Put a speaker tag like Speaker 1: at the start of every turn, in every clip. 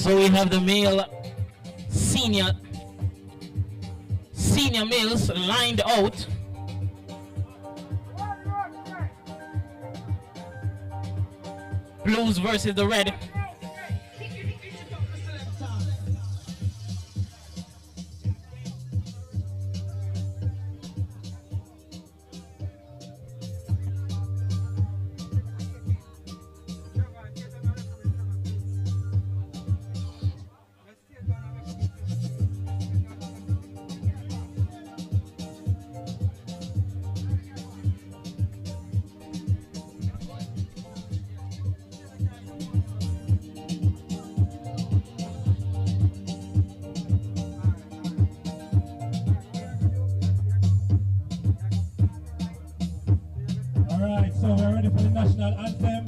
Speaker 1: So we have the male senior males lined out. Blues versus the red.
Speaker 2: So we're ready for the national anthem.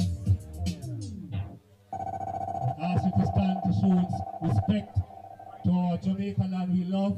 Speaker 2: I ask you to stand to show respect to our Jamaica land we love.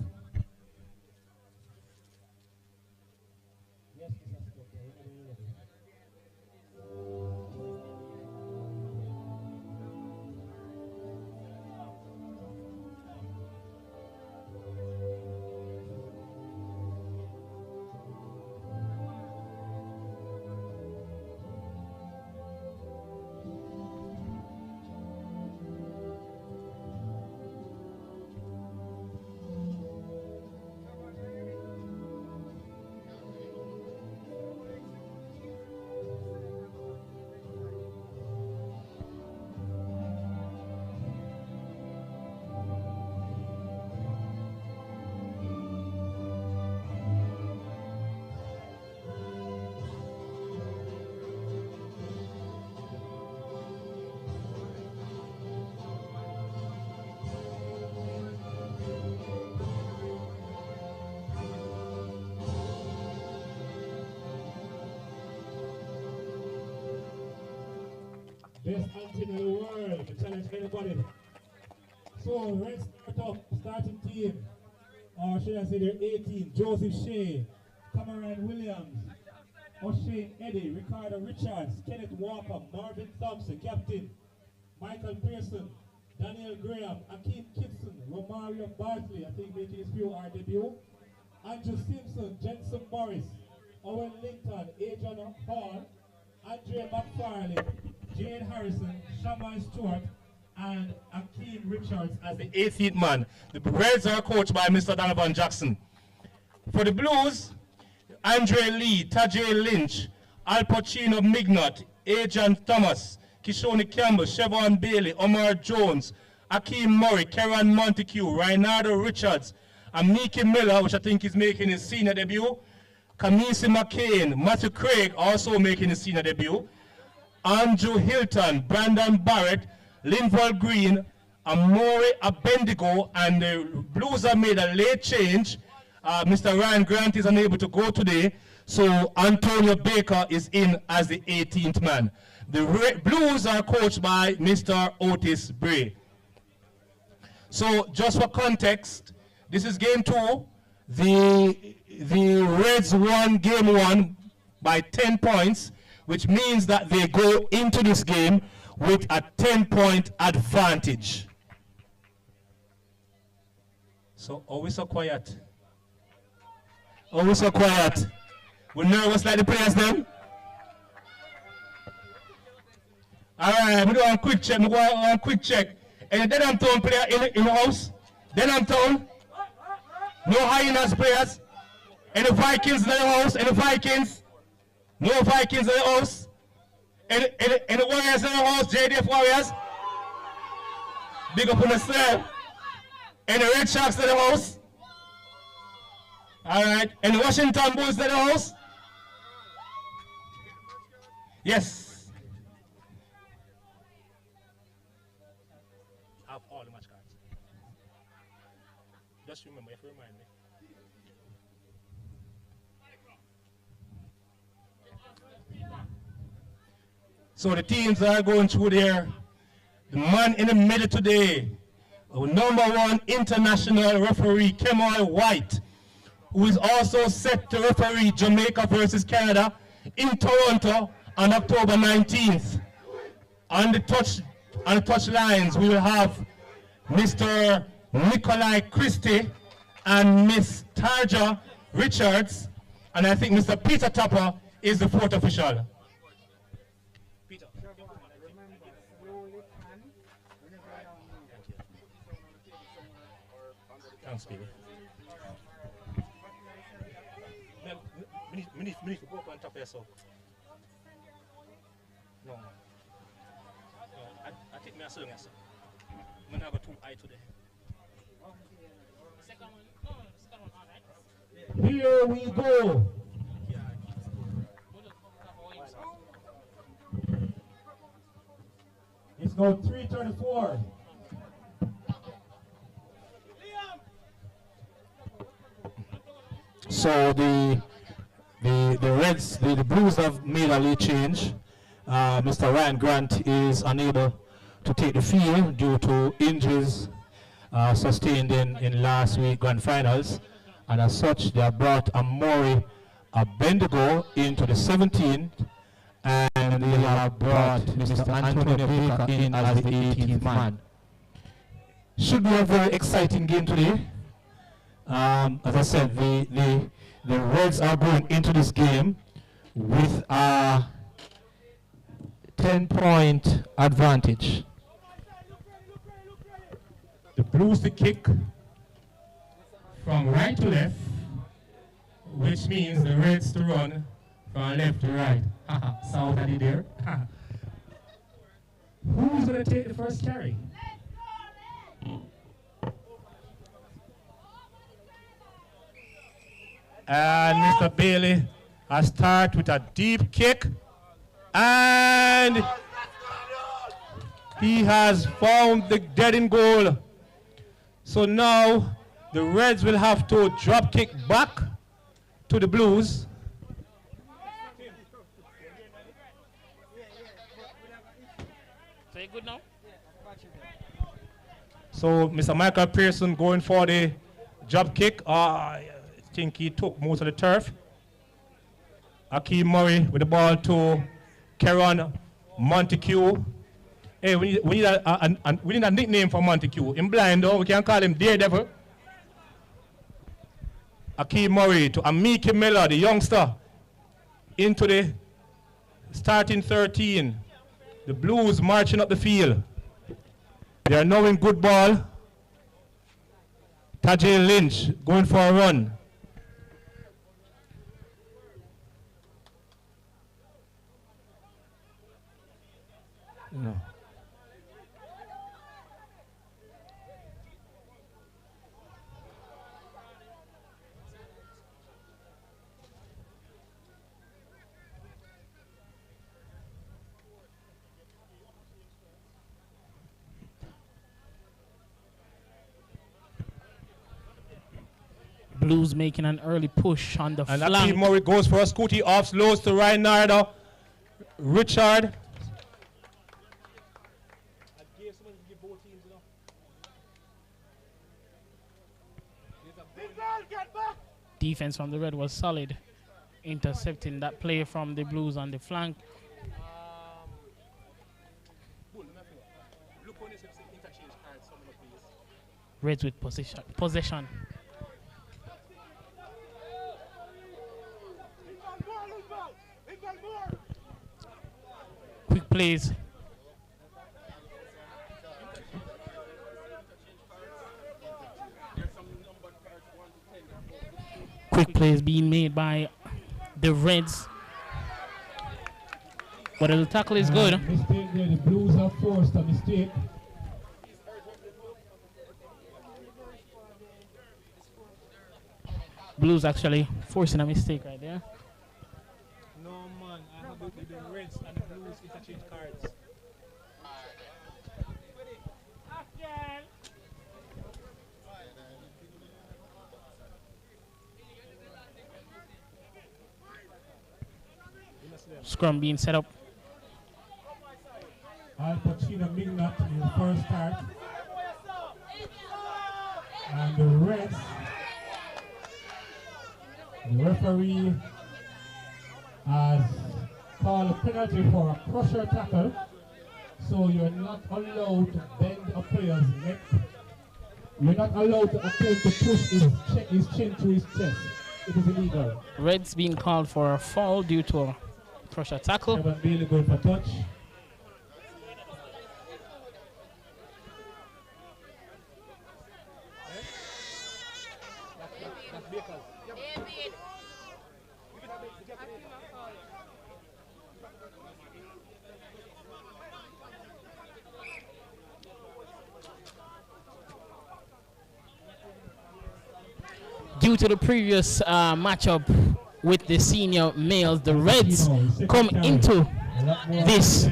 Speaker 2: Best anthem in the world to challenge anybody. So let's start up, starting team. Or should I say they're 18. Joseph Shea, Cameron Williams, O'Shane Eddy, Ricardo Richards, Kenneth Walker, Marvin Thompson, captain, Michael Pearson, Daniel Graham, Akeem Gibson, Romario Bartley, I think making his POR debut, Andrew Simpson, Jensen Morris, Owen Linton, Adrian Hall, Andre McFarlane, Jane Harrison, Shaman Stewart, and Akeem Richards as the 18th man. The Reds are coached by Mr. Donovan Jackson. For the Blues, Andre Lee, Tajay Lynch, Al Pacino Mignot, Adrian Thomas, Kishoni Campbell, Chevron Bailey, Omar Jones, Akeem Murray, Karen Montague, Reinaldo Richards, and Mickey Miller, which I think is making his senior debut, Kamisi McCain, Matthew Craig also making his senior debut, Andrew Hilton, Brandon Barrett, Linval Green, Amore Abendigo, and the Blues have made a late change. Mr. Ryan Grant is unable to go today, so Antonio Baker is in as the 18th man. The Blues are coached by Mr. Otis Bray. So just for context, this is game 2. The Reds won game 1 by 10 points, which means that they go into this game with a 10-point advantage. So, are we so quiet? Are we so quiet? We're nervous like the players then? Alright, we do a quick check. We go on a quick check. And then I'm town player in the house. Then I'm town. No hyenas players. Any Vikings in the house? Any Vikings? No Vikings in the house. Any Warriors in the house? JDF Warriors? Big up on yourself. Any Red Sharks in the house? Alright. Any Washington Bulls in the house? Yes. I have all the match cards. Just remember, if you remind me. So the teams are going through there. The man in the middle today, our #1 international referee, Kemal White, who is also set to referee Jamaica versus Canada in Toronto on October 19th. On the touch lines, we will have Mr. Nikolai Christie and Miss Tarja Richards, and I think Mr. Peter Tupper is the fourth official. Peter. Thanks, baby. We need to go up on top here, so. No. I think me a song, sir. I'm going to too high today. Here we go. It's now 3:34.
Speaker 3: So the Reds, the Blues have made a late change. Mr. Ryan Grant is unable to take the field due to injuries sustained in last week's grand finals, and as such they have brought Amori Bendigo into the 17th, and they have brought Mr. Antonio Baker in as the 18th man. Should be a very exciting game today. As I said, the Reds are going into this game with a 10-point advantage.
Speaker 2: The Blues to kick from right to left, which means the Reds to run from left to right. Somebody there. Who's going to take the first carry? And Mr. Bailey has started with a deep kick, and he has found the dead in goal. So now the Reds will have to drop kick back to the Blues.
Speaker 1: So you good now?
Speaker 2: So Mr. Michael Pearson going for the drop kick. I think he took most of the turf. Akeem Murray with the ball to Keron Montague. Hey, we need a nickname for Montague. In blind though, we can call him Daredevil. Akeem Murray to Amiki Miller, the youngster, into the starting 13. The Blues marching up the field. They are now in good ball. Tajay Lynch going for a run. No.
Speaker 1: Blues making an early push on the
Speaker 2: and
Speaker 1: flank.
Speaker 2: Akeem Murray goes for a scooty off slows to Ryan Nardo. Richard.
Speaker 1: Defense from the Red was solid, intercepting that play from the Blues on the flank. Reds with possession. Quick plays. Quick plays being made by the Reds. But the tackle is good.
Speaker 2: Mistake there. The Blues have forced a mistake.
Speaker 1: Blues actually forcing a mistake right there.
Speaker 2: No man, I have the Reds and the Blues interchange cards.
Speaker 1: Scrum being set up.
Speaker 2: Al Pacino Mignot in the first start. And the Reds, the referee has called a penalty for a crusher tackle. So you're not allowed to bend a player's neck You're not allowed to attempt to push his chin to his chest. It is illegal.
Speaker 1: Red's being called for a foul due to a pressure tackle.
Speaker 2: Kevin Bailey going for touch.
Speaker 1: Due to the previous matchup with the senior males, the Reds come into this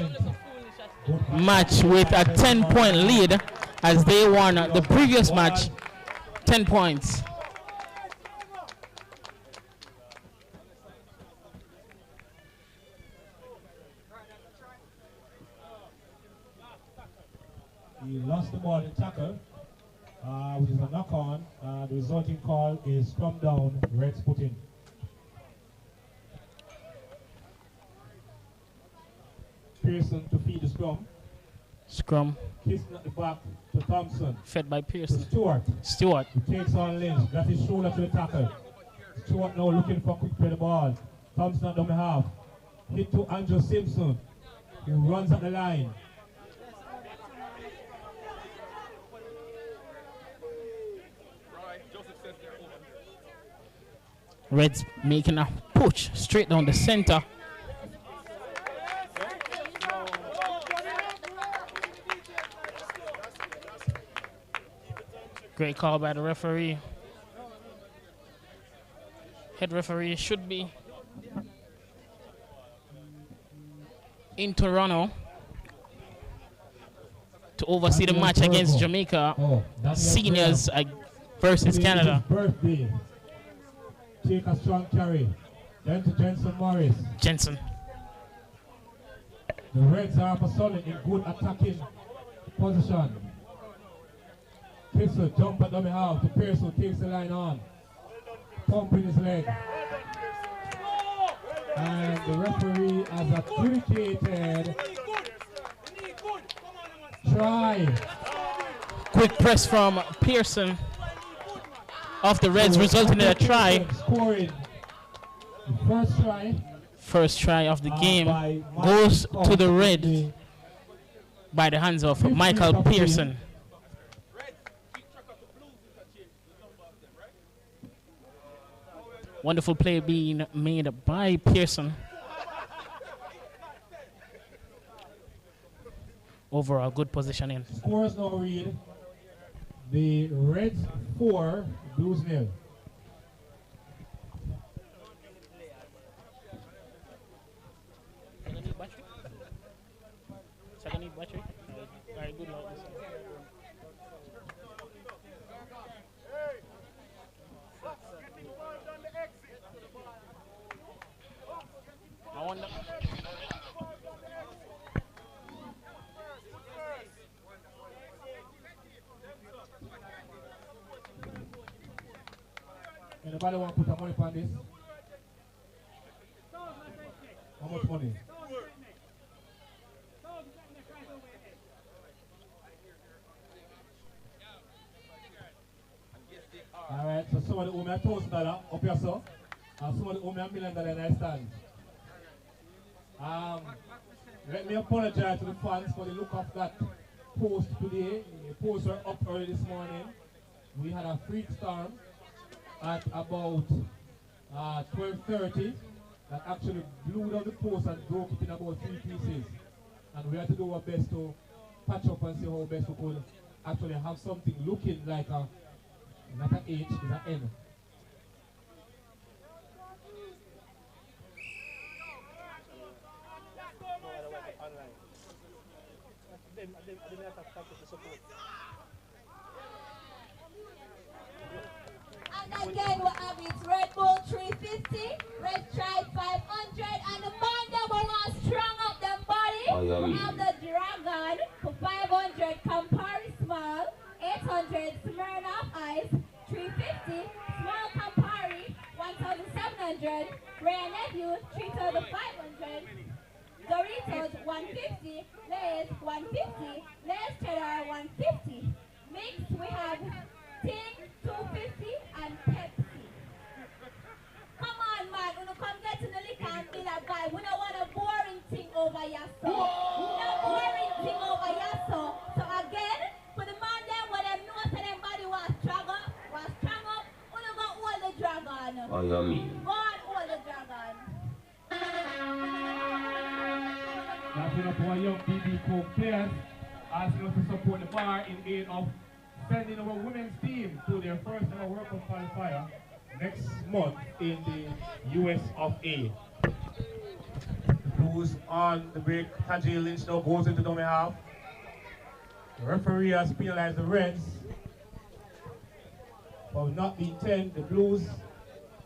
Speaker 1: match with a 10-point lead as they won the previous match 10 points.
Speaker 2: He lost the ball in tackle, which is a knock on. The resulting call is scrum down, Reds put in. Pearson to feed the scrum.
Speaker 1: Scrum.
Speaker 2: Kissing at the back to Thompson.
Speaker 1: Fed by
Speaker 2: To
Speaker 1: Pearson.
Speaker 2: Stewart. He takes on Lynch. Got his shoulder to the tackle. Stewart now looking for a quick play the ball. Thompson at the half. Hit to Andrew Simpson, who runs at the line.
Speaker 1: Reds making a push straight down the center. Great call by the referee. Head referee should be in Toronto to oversee the match against Jamaica seniors versus Canada.
Speaker 2: Birthday. Take a strong carry. Then to Jensen Morris.
Speaker 1: Jensen.
Speaker 2: The Reds are for solid in good attacking position. Pistol jump at dummy half to Pearson, takes the line on. Pumping his leg. And the referee has adjudicated try.
Speaker 1: Quick press from Pearson of the Reds, resulting in a try.
Speaker 2: Scoring the
Speaker 1: first try of the game goes to the Red by the hands of Michael Pearson. Wonderful play being made by Pearson. Overall, good positioning.
Speaker 2: Scores now read the Reds 4, Blues 0.
Speaker 1: Second battery? Alright, good luck. I wonder.
Speaker 2: Anybody want to put some money on this? How much money? Alright, so somebody owe me $1,000 up here, sir. And somebody owe me $1 million in I stand. Let me apologize to the fans for the look of that post today. The posts were up early this morning. We had a freak storm at about 12:30 that actually blew down the post and broke it in about 3 pieces. And we had to do our best to patch up and see how best we could actually have something looking like a, not an H, it's an N.
Speaker 4: And again, we have it Red Bull 350, Red Tribe 500, and the man that we want strong up them body. We have the Dragon for 500, Campari Small, 800, Smirnoff Ice, 350, Small Campari, 1,700, Rare Nephew, 3,500, Doritos, 150, Lay's, 150, Lay's Cheddar, 150. Mix, we have
Speaker 5: Oh, you mean?
Speaker 4: God hold the dragon.
Speaker 2: Wrapping up our young BB Coke players, asking us to support the bar in aid of sending our women's team to their first ever World Cup qualifier next month in the US of A. Blues on the break. Tajay Lynch now goes into dummy half. The referee has penalized the Reds for not being 10. The Blues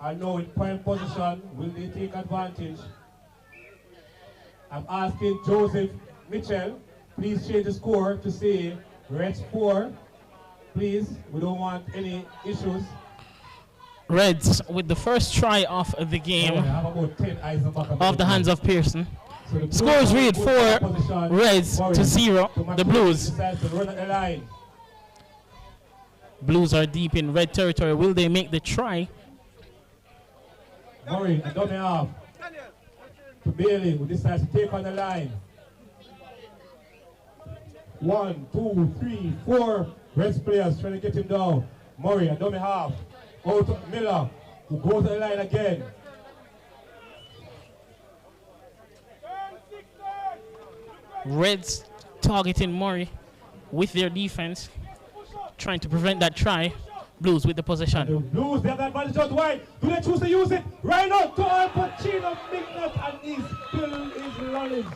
Speaker 2: are now in prime position. Will they take advantage? I'm asking Joseph Mitchell, please change the score to say Reds 4. Please, we don't want any issues.
Speaker 1: Reds with the first try of the game off the hands of Pearson. So scores read 4 Reds to 0 the Blues. Blues are deep in red territory. Will they make the try?
Speaker 2: Murray, a dummy half to Bailey, who decides to take on the line. 1, 2, 3, 4 Reds players trying to get him down. Murray, a dummy half. Out to Miller, who goes to the line again.
Speaker 1: Reds targeting Murray with their defense, trying to prevent that try. Blues with the possession.
Speaker 2: The Blues, they have that advantage out wide. Do they choose to use it? Right now, to Al Pacino, Mignot, and he still is running.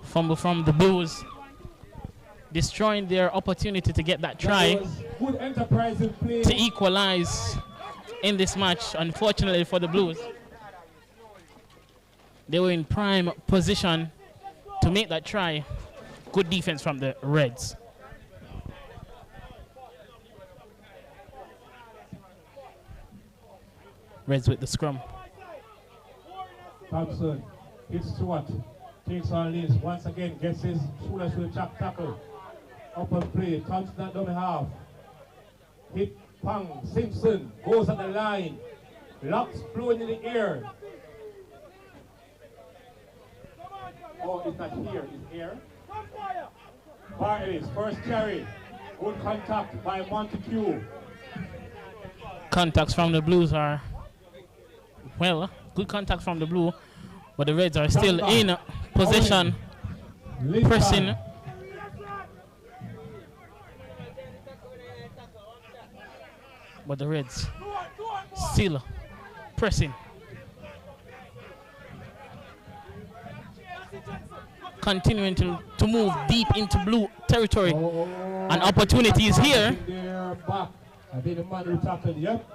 Speaker 1: Fumble from the Blues, destroying their opportunity to get that try
Speaker 2: Good enterprising play
Speaker 1: to equalize in this match. Unfortunately for the Blues, they were in prime position to make that try. Good defense from the Reds. Reds with the scrum.
Speaker 2: Thompson hits Stewart, takes on Lynch, once again gets his shoulders with a chop tackle. Up and play, Thompson at dummy half. Hit Pang, Simpson goes at the line. Locks blowing in the air. Oh, it's not here, it's here. Bartley's first carry. Good contact by Montague.
Speaker 1: Contacts from the Blues are, well, good contact from the Blue, but the Reds are still in possession, pressing. But the Reds still pressing. Continuing to move deep into Blue territory. An opportunity is here.
Speaker 2: I think the man who tackled, yep.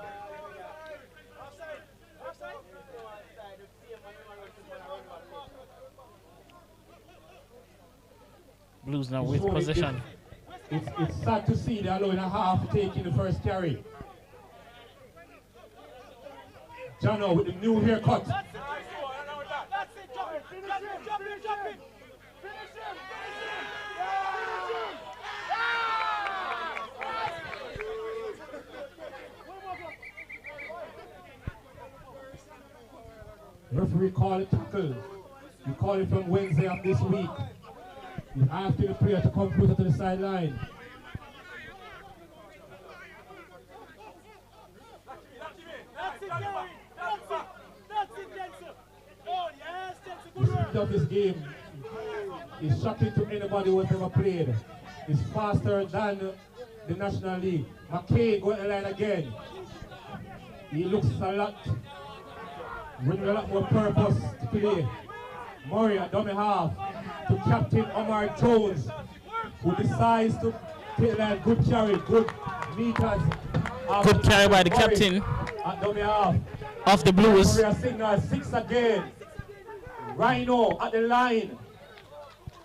Speaker 1: Blues now with possession.
Speaker 2: It's sad to see they're allowing a half taking the first carry. Jono with the new haircut. Referee called it tackle. He called it from Wednesday of this week. He asked the player to come closer to the sideline. The speed of this game is shocking to anybody who has ever played. It's faster than the National League. McCain going to the line again. He looks a lot, with a lot more purpose to play. Murray at dummy half to Captain Omar Jones, who decides to take that good carry, good meters.
Speaker 1: Good carry by the
Speaker 2: Murray
Speaker 1: captain
Speaker 2: at dummy half
Speaker 1: of the Blues.
Speaker 2: Murray signal 6 again. Rhino at the line,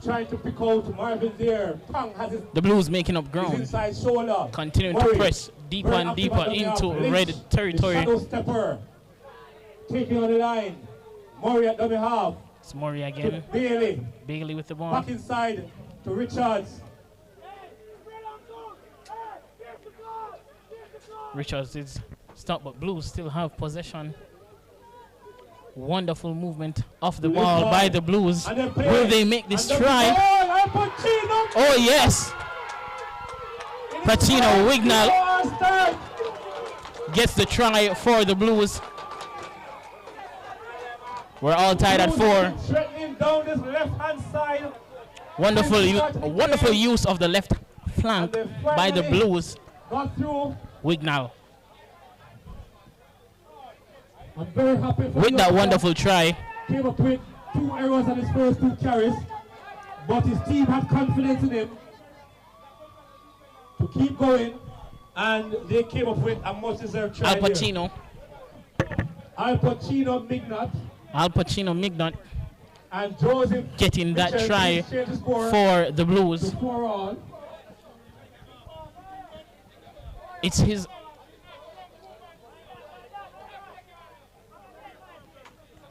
Speaker 2: trying to pick out Marvin there. Pang has his,
Speaker 1: The Blues making up
Speaker 2: his
Speaker 1: ground,
Speaker 2: inside shoulder.
Speaker 1: continuing
Speaker 2: Murray,
Speaker 1: to press deeper
Speaker 2: very
Speaker 1: and
Speaker 2: active
Speaker 1: deeper
Speaker 2: at dummy half.
Speaker 1: into
Speaker 2: Lynch,
Speaker 1: red
Speaker 2: the
Speaker 1: territory.
Speaker 2: shadow stepper, taking on the line. Murray at dummy half.
Speaker 1: It's Murray
Speaker 2: To
Speaker 1: again.
Speaker 2: Bailey.
Speaker 1: Bailey with the ball.
Speaker 2: Back inside to Richards.
Speaker 1: Richards is stopped, but Blues still have possession. Wonderful movement off the ball by the Blues. Will they make this try? Oh yes!
Speaker 2: In
Speaker 1: Pacino Wignall gets the try for the Blues. We're all tied at 4.
Speaker 2: Threatening down this left-hand side.
Speaker 1: Wonderful use of the left flank by the Blues.
Speaker 2: Got through.
Speaker 1: Wignall
Speaker 2: I'm very happy for
Speaker 1: with that wonderful try.
Speaker 2: Came up with 2 errors on his first 2 carries, but his team had confidence in him to keep going, and they came up with a much-deserved try.
Speaker 1: Al Pacino Mignot
Speaker 2: and Joseph
Speaker 1: getting that
Speaker 2: Mitchell
Speaker 1: try for the Blues. It's his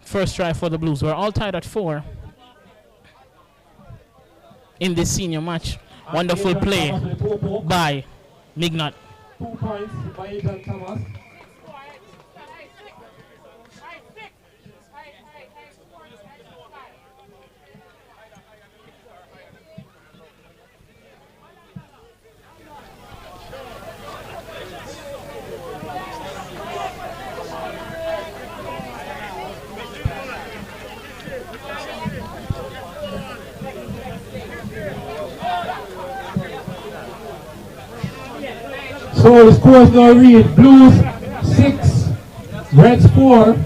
Speaker 1: first try for the Blues. We're all tied at 4 in this senior match. Wonderful play by Mignot.
Speaker 2: 2 points by Ethan Thomas. So the scores now read Blues 6, Reds 4.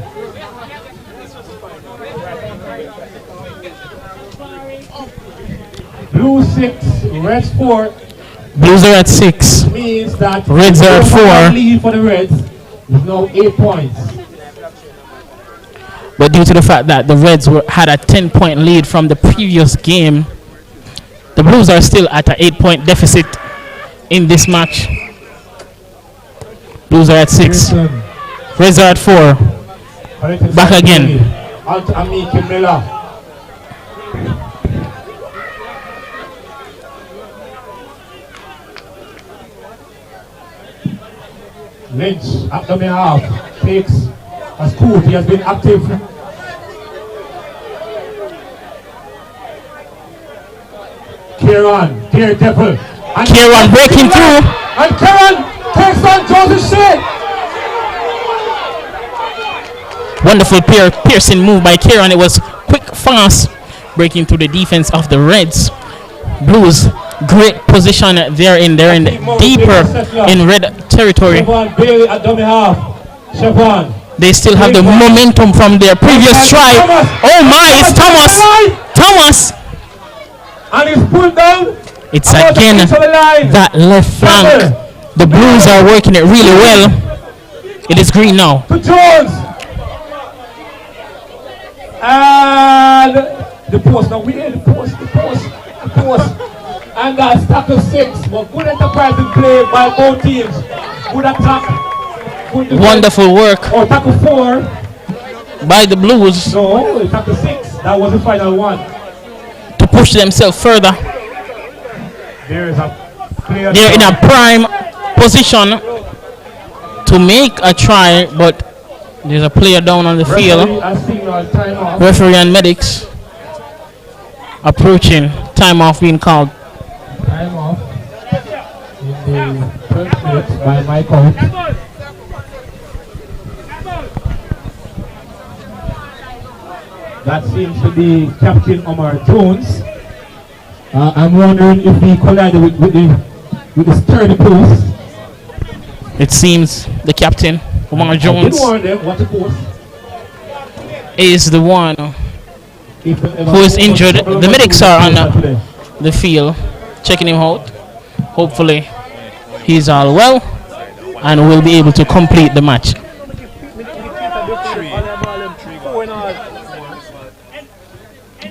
Speaker 2: Blues 6, Reds 4.
Speaker 1: Blues are at 6.
Speaker 2: Means that
Speaker 1: Reds are at 4.
Speaker 2: Lead for the Reds is now 8 points.
Speaker 1: But due to the fact that the Reds had a 10-point lead from the previous game, the Blues are still at an 8-point deficit in this match. Blues are at 6. Reds are at 4. Back again.
Speaker 2: Lynch at the half takes a scoot. He has been active. Kieran, Daredevil.
Speaker 1: Kieran breaking through.
Speaker 2: And Kieran takes on Joseph Shea.
Speaker 1: Wonderful piercing move by Kieran. It was quick, fast, breaking through the defense of the Reds. Blues, great position there. They're in deeper in red territory. They still have the momentum from their previous try. Oh my, it's Thomas.
Speaker 2: And he's pulled down.
Speaker 1: It's again that left flank. The Blues are working it really well. It is green now.
Speaker 2: To Jones. And the post. Now we in the post. And that's tackle 6. But good enterprising play by both teams. Good attack. Good
Speaker 1: wonderful work.
Speaker 2: Or tackle 4.
Speaker 1: By the Blues.
Speaker 2: No, tackle 6. That was the final one.
Speaker 1: To push themselves further.
Speaker 2: There is a player.
Speaker 1: They're in a prime position to make a try, but there's a player down on the field. Referee and medics approaching. Time off being called.
Speaker 2: Time off in the first minute by my coach. That seems to be Captain Omar Jones. I'm wondering if he collided with the sturdy post.
Speaker 1: It seems the captain, Omar Jones, is the one who is injured. The medics are on the field checking him out. Hopefully he's all well and will be able to complete the match.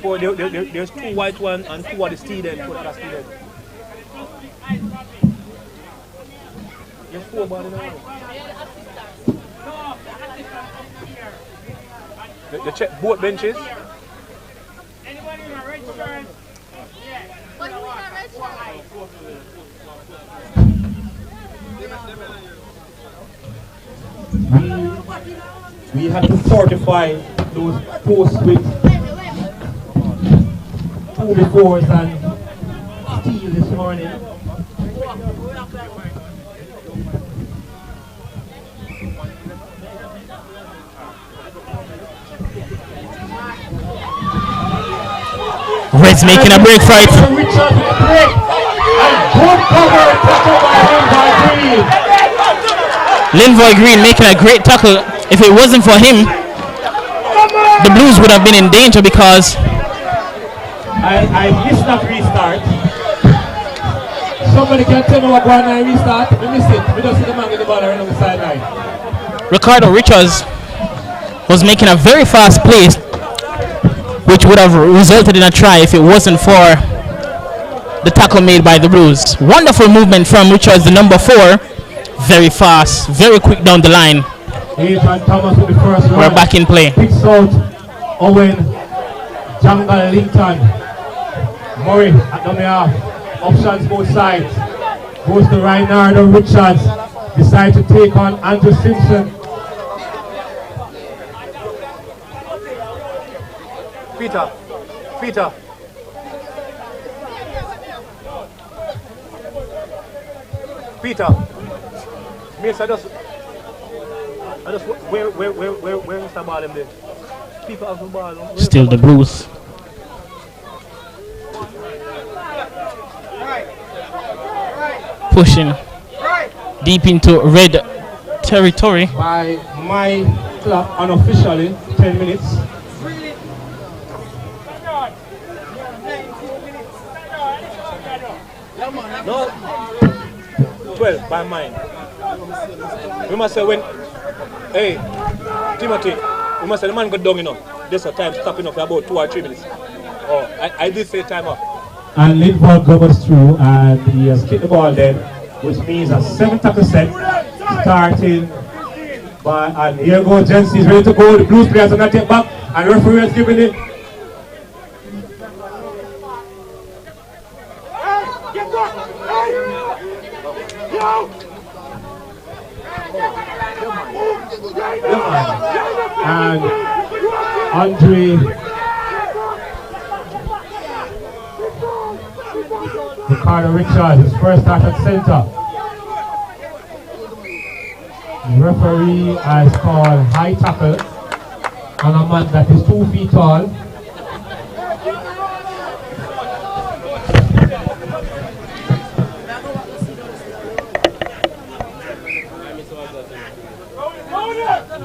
Speaker 5: There's 2 white ones and 2 are the students. There's 4 bodies now. They check both benches.
Speaker 6: Anyone in a red shirt? Yeah. What do you mean a red shirt?
Speaker 2: We had to fortify those posts with 2 befores and steel this morning.
Speaker 1: Reds making a break for it. Linvoy Green making a great tackle. If it wasn't for him, the Blues would have been in danger because
Speaker 2: I missed that restart. Somebody can tell me what going on restart? We missed it. We don't see the man get the ball around on the sideline.
Speaker 1: Ricardo Richards was making a very fast play, which would have resulted in a try if it wasn't for the tackle made by the Blues. Wonderful movement from Richards, the number 4. Very fast, very quick down the line.
Speaker 2: Adrian Thomas with the first run.
Speaker 1: We're back in play.
Speaker 2: Picks out Owen, Jungle Linton, Murray at the half. Options both sides. Goes to Reinardo Richards. Decides to take on Andrew Simpson.
Speaker 5: Peter. Mates, I just where is the ball in there? People have the ball.
Speaker 1: Still the Blues. Pushing deep into red territory.
Speaker 2: By my clock, unofficially, 10 minutes.
Speaker 5: No. 12 by mine. We must say when, hey, Timothy, we must say the man got down, you know. There's a time stopping off for about 2 or 3 minutes. Oh, I did say time up.
Speaker 2: And Linford goes through and he has kicked the ball then, which means a 7 tackle set starting by, and here goes Jensen, he's ready to go. The Blues players are not yet back and referee is giving it. And Andre Ricardo Richards, his first start at center. The referee has called high tackle on a man that is 2 feet tall.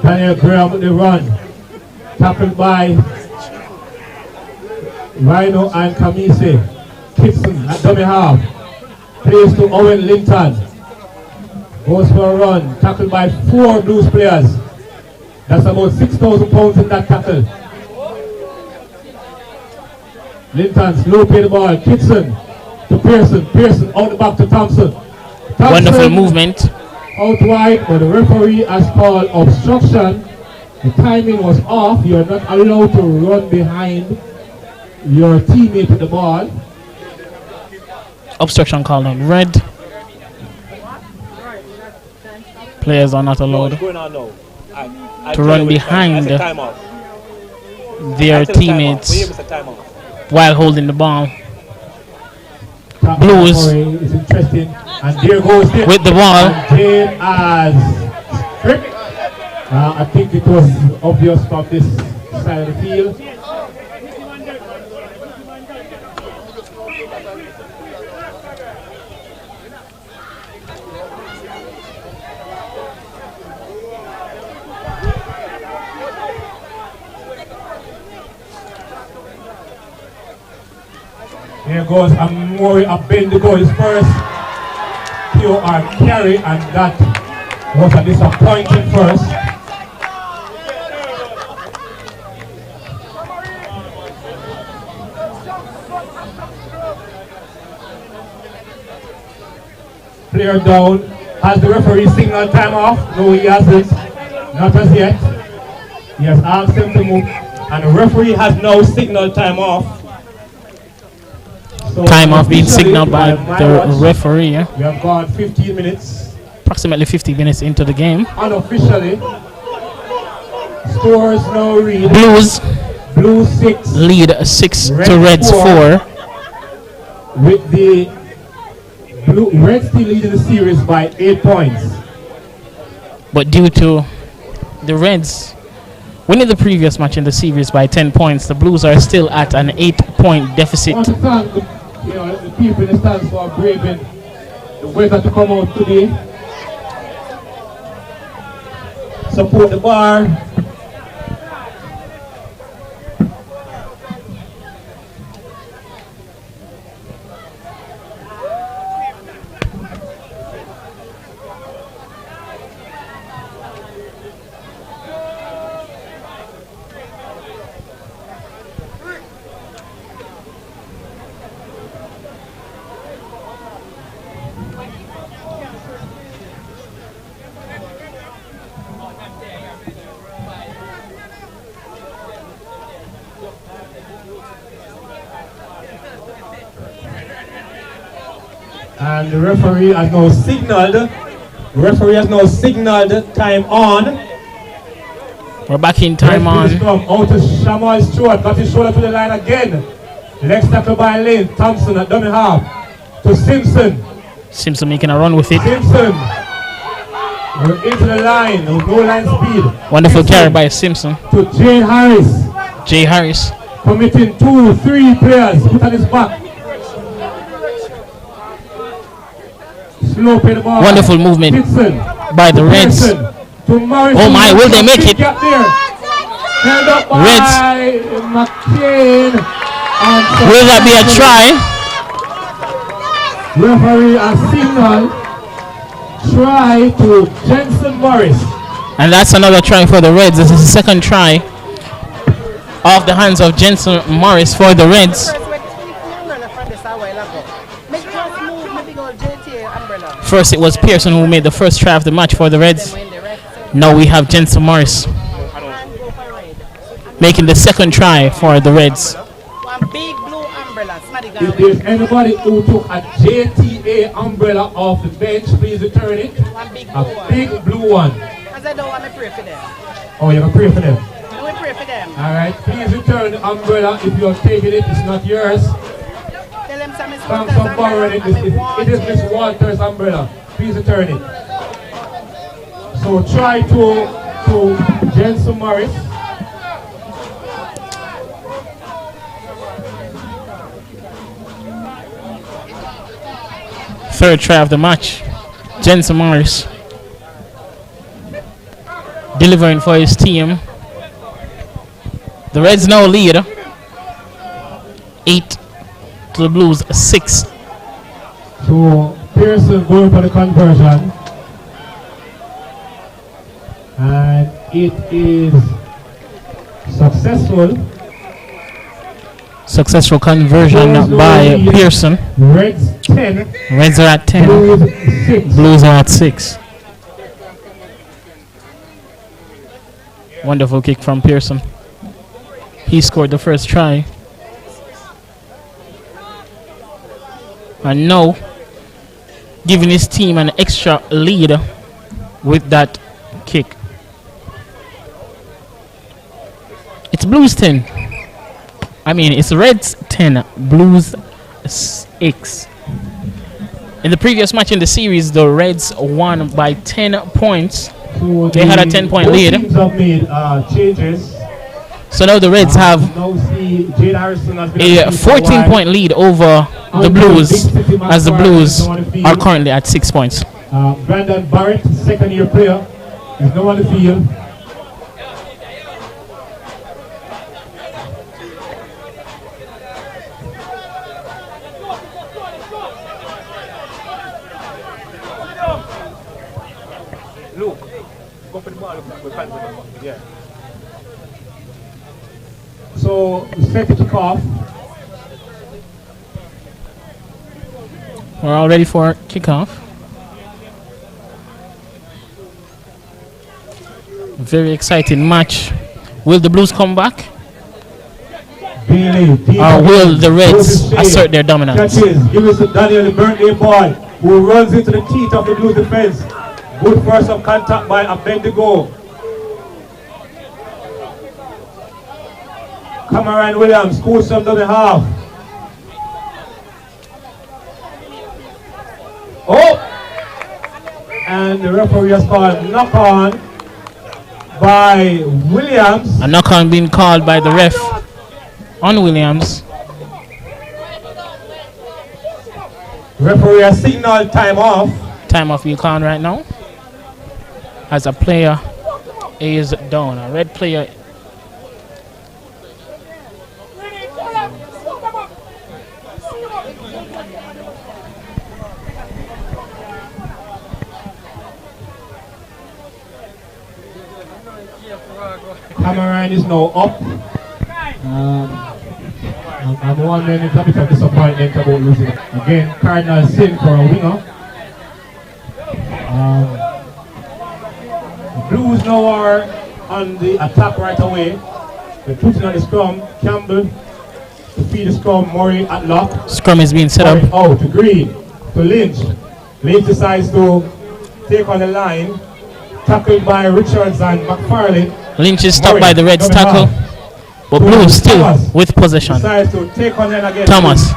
Speaker 2: Daniel Graham with the run. Tackled by Rhino and Kamise. Gibson at dummy half. Plays to Owen Linton. Goes for a run. Tackled by 4 Blues players. That's about 6,000 pounds in that tackle. Linton slow play the ball. Kitson to Pearson. Pearson out the back to Thompson.
Speaker 1: Wonderful movement.
Speaker 2: Out wide, but the referee has called obstruction. The timing was off. You are not allowed to run behind your teammate with the ball.
Speaker 1: Obstruction called on red. Players are not allowed to run behind their teammates while holding the ball. Blues
Speaker 2: is interesting, and there goes
Speaker 1: with the ball.
Speaker 2: I think it was obvious from this side of the field. Here goes Amori Abendigo, his first POR carry, and that was a disappointing first. Player down. Has the referee signal time off? No, he hasn't. Not as yet. He has asked him to move, and the referee has now signaled time off. So
Speaker 1: time off being signaled by the referee. Yeah?
Speaker 2: We have gone 15 minutes.
Speaker 1: Approximately 50 minutes into the game.
Speaker 2: Unofficially, scores now read
Speaker 1: Blues
Speaker 2: six,
Speaker 1: lead 6 to Reds 4.
Speaker 2: With the Red still leading the series by 8 points.
Speaker 1: But due to the Reds winning the previous match in the series by 10 points, the Blues are still at an 8-point deficit.
Speaker 2: I want to thank the people in the stands for braving the weather to come out today. Support the bar. And the referee has now signaled time on.
Speaker 1: We're back in time on.
Speaker 2: Out to Shamal Stewart, got his shoulder to the line again. Next tackle by Lane, Thompson at dummy half. To Simpson.
Speaker 1: Simpson making a run with it.
Speaker 2: Simpson. We're into the line, no line speed.
Speaker 1: Wonderful carry by Simpson.
Speaker 2: To Jay Harris.
Speaker 1: Jay Harris.
Speaker 2: Committing 2-3 players. Put on his back.
Speaker 1: Wonderful movement by the Reds. Oh my, will they make it? Reds. Will that be a try?
Speaker 2: Referee a signal. Try to Jensen Morris.
Speaker 1: And that's another try for the Reds. This is the second try off the hands of Jensen Morris for the Reds. First it was Pearson who made the first try of the match for the Reds. Now we have Jensen Morris making the second try for the Reds.
Speaker 2: If there's anybody who took a JTA umbrella off the bench, please return it. A big blue one.
Speaker 6: Because I don't want to pray for them.
Speaker 2: Oh, you're going to pray for them?
Speaker 6: I will pray for them.
Speaker 2: Alright, please return the umbrella if you're taking it. It's not yours. Thanks for borrowing it. It is Miss Walter's umbrella. Please return it. So try to Jensen Morris.
Speaker 1: Third try of the match. Jensen Morris delivering for his team. The Reds now lead 8 to the Blues 6.
Speaker 2: So Pearson going for the conversion. And it is successful.
Speaker 1: Successful conversion by Pearson.
Speaker 2: Reds 10.
Speaker 1: Reds are at 10. Blues are at 6. Wonderful kick from Pearson. He scored the first try. And now giving his team an extra lead with that kick. It's Blues 10. I mean, it's Reds 10, Blues 6. In the previous match in the series, the Reds won by 10 points.
Speaker 2: So
Speaker 1: they had a 10-point lead.
Speaker 2: Teams have made changes.
Speaker 1: So now the Reds have a 14-point lead over the Blues, as the Blues are currently at 6 points.
Speaker 2: Brandon Barrett, second-year player, is now on the field.
Speaker 5: Luke, go for the ball. Yeah.
Speaker 2: So set to kick off.
Speaker 1: We're all ready for kickoff. Very exciting match. Will the Blues come back? Or will the Reds assert their dominance?
Speaker 2: Catches. Give it to Daniel, the birthday boy, who runs into the teeth of the Blues defense. Good first of contact by Abendigo. Cameron Williams, coach from the half. And the referee has called knock on by Williams.
Speaker 1: A knock on being called by the ref on Williams.
Speaker 2: Referee has signaled time off.
Speaker 1: Time off being called right now. As a player is down. A red player.
Speaker 2: Cameron is now up. I'm one man in a bit of disappointment about losing. Again, Cardinal sin for a winger. The Blues now are on the attack right away. They're putting on the scrum. Campbell to feed the scrum. Murray at lock.
Speaker 1: Scrum is being set
Speaker 2: Murray
Speaker 1: up.
Speaker 2: out to Green to Lynch. Lynch decides to take on the line. Tackled by Richards and McFarlane.
Speaker 1: Lynch is stopped by the Reds tackle. But Blues still
Speaker 2: Thomas
Speaker 1: with possession.
Speaker 2: Decides to take on them again.
Speaker 1: Thomas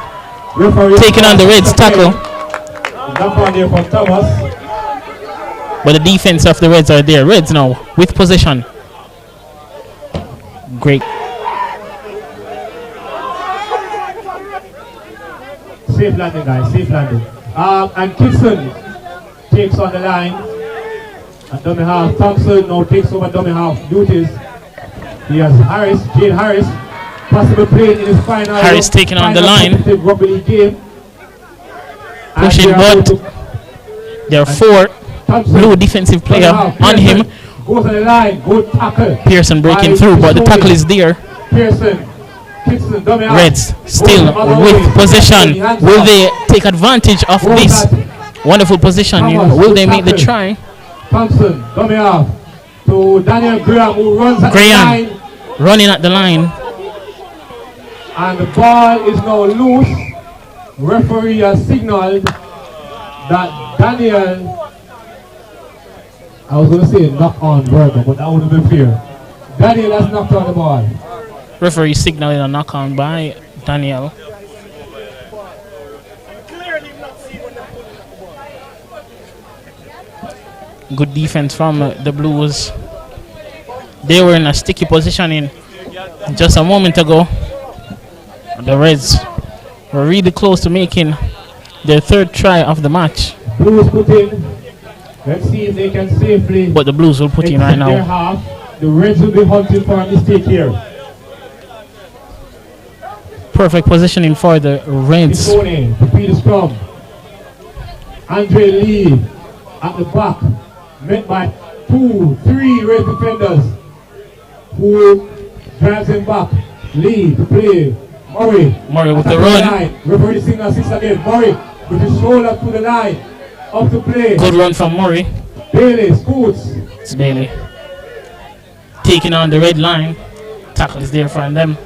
Speaker 1: taking on the Reds tackle.
Speaker 2: Dump on there from Thomas.
Speaker 1: But the defense of the Reds are there. Reds now with possession. Great.
Speaker 2: Safe landing, guys. Safe landing. And Kitson takes on the line. And dummy half. Thompson now takes over dummy half duties. He has Harris, Jane Harris, possibly playing in his final.
Speaker 1: Harris taking on the line.
Speaker 2: Rugby league game.
Speaker 1: Pushing, but there are four Blue defensive player on him.
Speaker 2: Goes on the line. Good tackle.
Speaker 1: Pearson breaking through, but the tackle is there.
Speaker 2: Pearson.
Speaker 1: Reds still with possession. Will they take advantage of this wonderful positioning? Will they make the try?
Speaker 2: Thompson, dummy off to Daniel Graham, who runs at the line.
Speaker 1: Running at the line.
Speaker 2: And the ball is now loose. Referee has signaled that Daniel, I was going to say knock on Berger, but that would have been fair. Daniel has knocked on the ball.
Speaker 1: Referee signaling a knock on by Daniel. Good defense from the Blues. They were in a sticky positioning just a moment ago. The Reds were really close to making their third try of the match.
Speaker 2: Blues put in. Let's see if they can safely.
Speaker 1: But the Blues will put in right now.
Speaker 2: Half. The Reds will be hunting for a mistake here.
Speaker 1: Perfect positioning for the Reds.
Speaker 2: Tony to feed the scrum. Andre Lee at the back. Met by 2-3 Red defenders who drives him back. Lee to play. Murray
Speaker 1: with the run.
Speaker 2: Referee signal 6 again. Murray with his shoulder to the line. Up to play.
Speaker 1: Good run from Murray.
Speaker 2: Bailey, Scoots.
Speaker 1: It's Bailey. Taking on the red line. Tackle is there for them.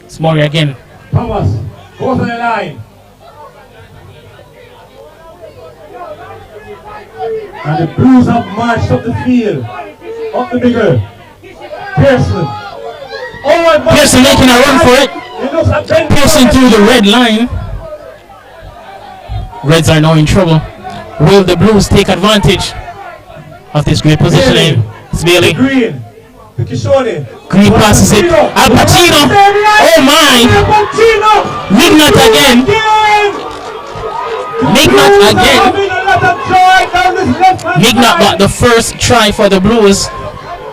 Speaker 1: It's Murray again.
Speaker 2: Thomas goes on the line. And the Blues have marched up the field. Up the middle. Pearson. Oh,
Speaker 1: Pearson making a run for it. Pearson through the red line. Reds are now in trouble. Will the Blues take advantage of this great positioning? It's Bailey.
Speaker 2: Green.
Speaker 1: Green passes it. Al Pacino. Oh my. Mignot again. Mignot again. Mignot got the first try for the Blues.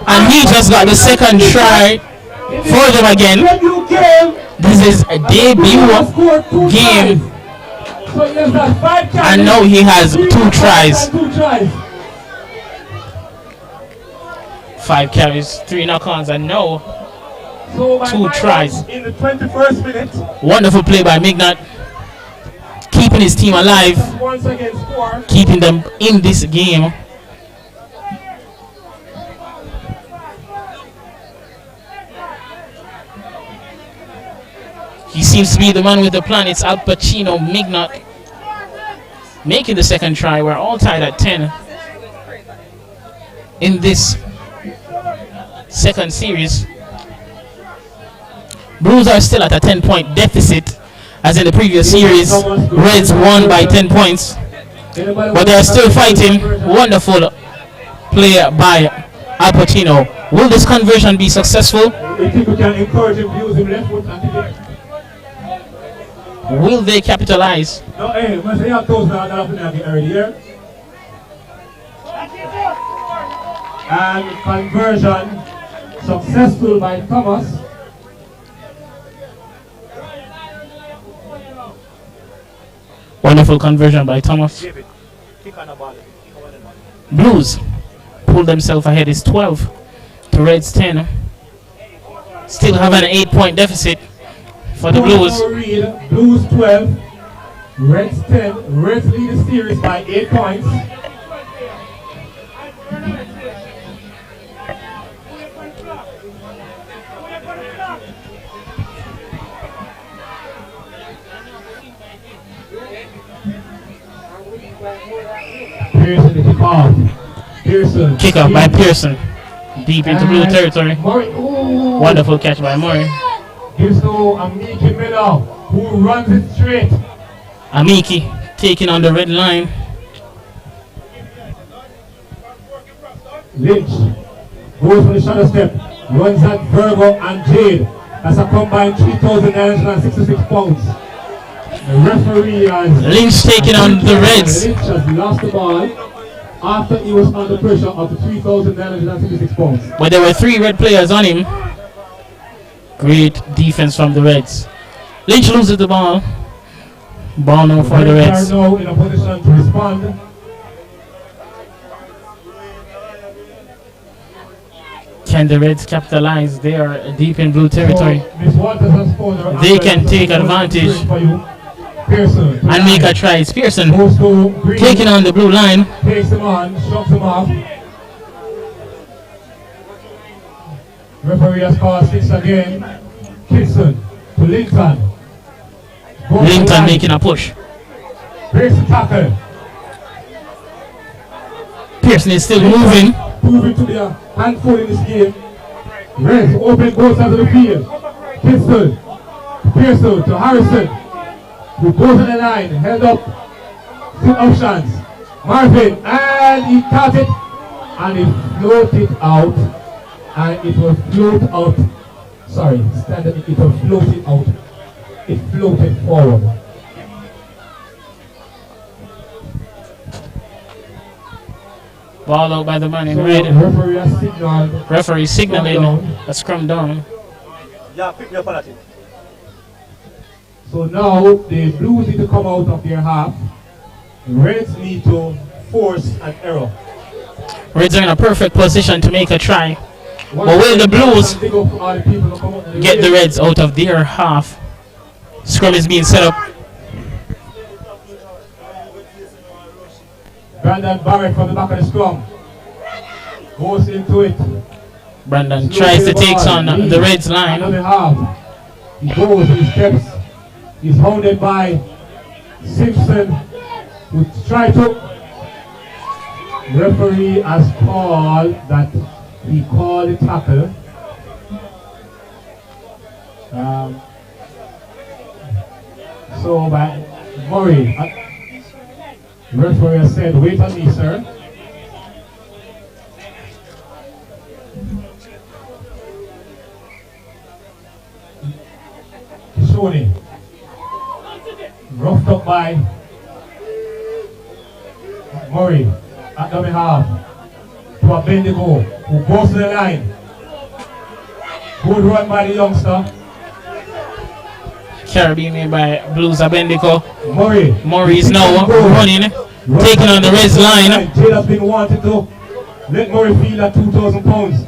Speaker 1: And he just got the second try for them again. This is a debut game. And now he has 2 tries. 5 carries, 3 knock-ons, and now 2 tries.
Speaker 2: In the 21st minute.
Speaker 1: Wonderful play by Mignot. Keeping his team alive. Keeping them in this game. He seems to be the man with the plan. It's Al Pacino, Mignot making the second try. We're all tied at 10 in this second series. Blues are still at a 10-point deficit, as in the previous series. Reds won by 10 points. But they are still fighting. Wonderful play by Al Pacino. Will this conversion be successful?
Speaker 2: If people can encourage him to use him left foot and kick it.
Speaker 1: Will they capitalize?
Speaker 2: No, hey, must say you have those now already here. And conversion successful by Thomas.
Speaker 1: Wonderful conversion by Thomas. Blues pull themselves ahead. It's 12 to Reds 10. Still have an 8-point deficit for the Blues.
Speaker 2: Blues 12, Reds 10. Reds lead the series by 8 points. Pearson to kick off. Pearson.
Speaker 1: Kick off by Pearson. Deep into blue territory.
Speaker 2: Ooh.
Speaker 1: Wonderful catch by Murray.
Speaker 2: Gives to Amiki Miller, who runs it straight.
Speaker 1: Amiki taking on the red line.
Speaker 2: Lynch goes for the shadow step. Runs at Virgo and Jade. That's a combined 3,966 pounds. The referee has...
Speaker 1: Lynch taking on the Reds.
Speaker 2: Lynch has lost the ball after he was under pressure of the 3,966 pounds.
Speaker 1: But there were 3 red players on him. Great defense from the Reds. Lynch loses the ball. Ball now for the Reds.
Speaker 2: They are now in a position to respond.
Speaker 1: Can the Reds capitalize? They are deep in blue territory.
Speaker 2: So,
Speaker 1: they can take advantage and make a try. It's Pearson taking on the blue line.
Speaker 2: Takes him on, shoves him off. Referee has called 6 again. Kitson to Linton.
Speaker 1: Linton making a push.
Speaker 2: Breaks the tackle.
Speaker 1: Pearson is still moving.
Speaker 2: Moving to the handful in this game. Reds open both sides of the field. Kitson to Pearson to Harrison, who goes on the line, held up, two options. Marvin, and he caught it, and he floated out, and it will float out. Sorry, standard, it will float it out. It floated forward.
Speaker 1: Ball out by the man in
Speaker 2: So
Speaker 1: red.
Speaker 2: referee has signaled.
Speaker 1: Referee signaling a scrum down.
Speaker 5: Yeah, pick me up on that.
Speaker 2: So now the Blues need to come out of their half. The Reds need to force an error.
Speaker 1: Reds are in a perfect position to make a try. But will the Blues get the Reds out of their half? Scrum is being set up.
Speaker 2: Brandon Barrett from the back of the scrum goes into it.
Speaker 1: Brandon tries to take on the Reds line.
Speaker 2: Another half. He goes, he steps. He's hounded by Simpson, who tried to. Referee has called that he called the tackle. So by Murray, referee has said, wait on me, sir. Shoney, roughed up by Murray at the half to a Bendigo, who goes to the line. Good run by the youngster.
Speaker 1: Caribbean made by Blues Abendico.
Speaker 2: Murray
Speaker 1: is now running, taking on the Reds line.
Speaker 2: Jade has been wanting to let Murray feel that 2,000 pounds.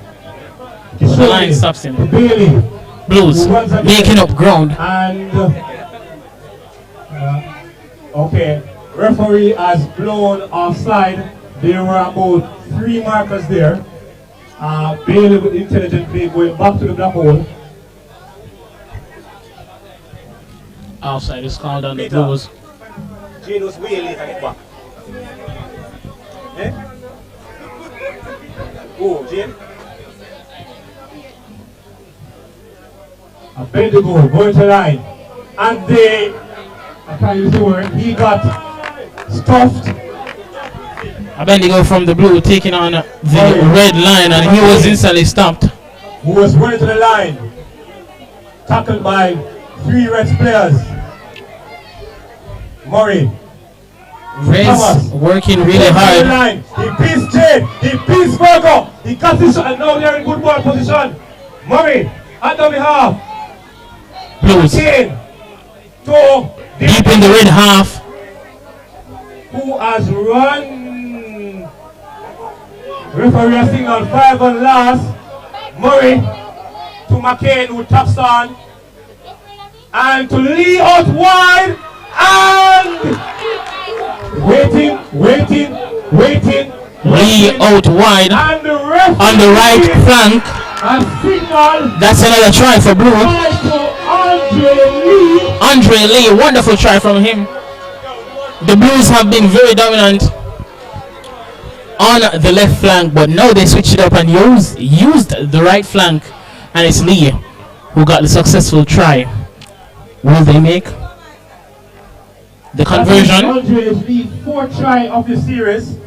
Speaker 1: The line stops him.
Speaker 2: Bailey.
Speaker 1: Blues making up ground.
Speaker 2: And okay, referee has blown offside. There were about 3 markers there. Bailey with intelligent play going back to the black hole.
Speaker 1: Offside is called on the Blues.
Speaker 5: Jane was way late and get back. Eh? Oh, Jane.
Speaker 2: A Bendigo going to the line. And I can't use the word, he got stuffed
Speaker 1: Abendigo from the blue taking on the red line, and he was instantly stopped.
Speaker 2: Who was running to the line, tackled by 3 Reds players. Murray.
Speaker 1: Reds working really hard.
Speaker 2: He beats Jade, he beats Virgo, he got this shot, and now they're in good ball position. Murray, at the half.
Speaker 1: Blues. Deep in the red half.
Speaker 2: Who has run? Referee has signal 5 on last. Murray to McCain who taps on. And to Lee out wide. And waiting.
Speaker 1: Lee out wide
Speaker 2: and the
Speaker 1: on the right flank. That's another try for Blue. Andre Lee, wonderful try from him. The Blues have been very dominant on the left flank, but now they switched it up and used the right flank, and it's Lee who got the successful try. Will they make the conversion?
Speaker 2: Andre Lee, 4th try of the series.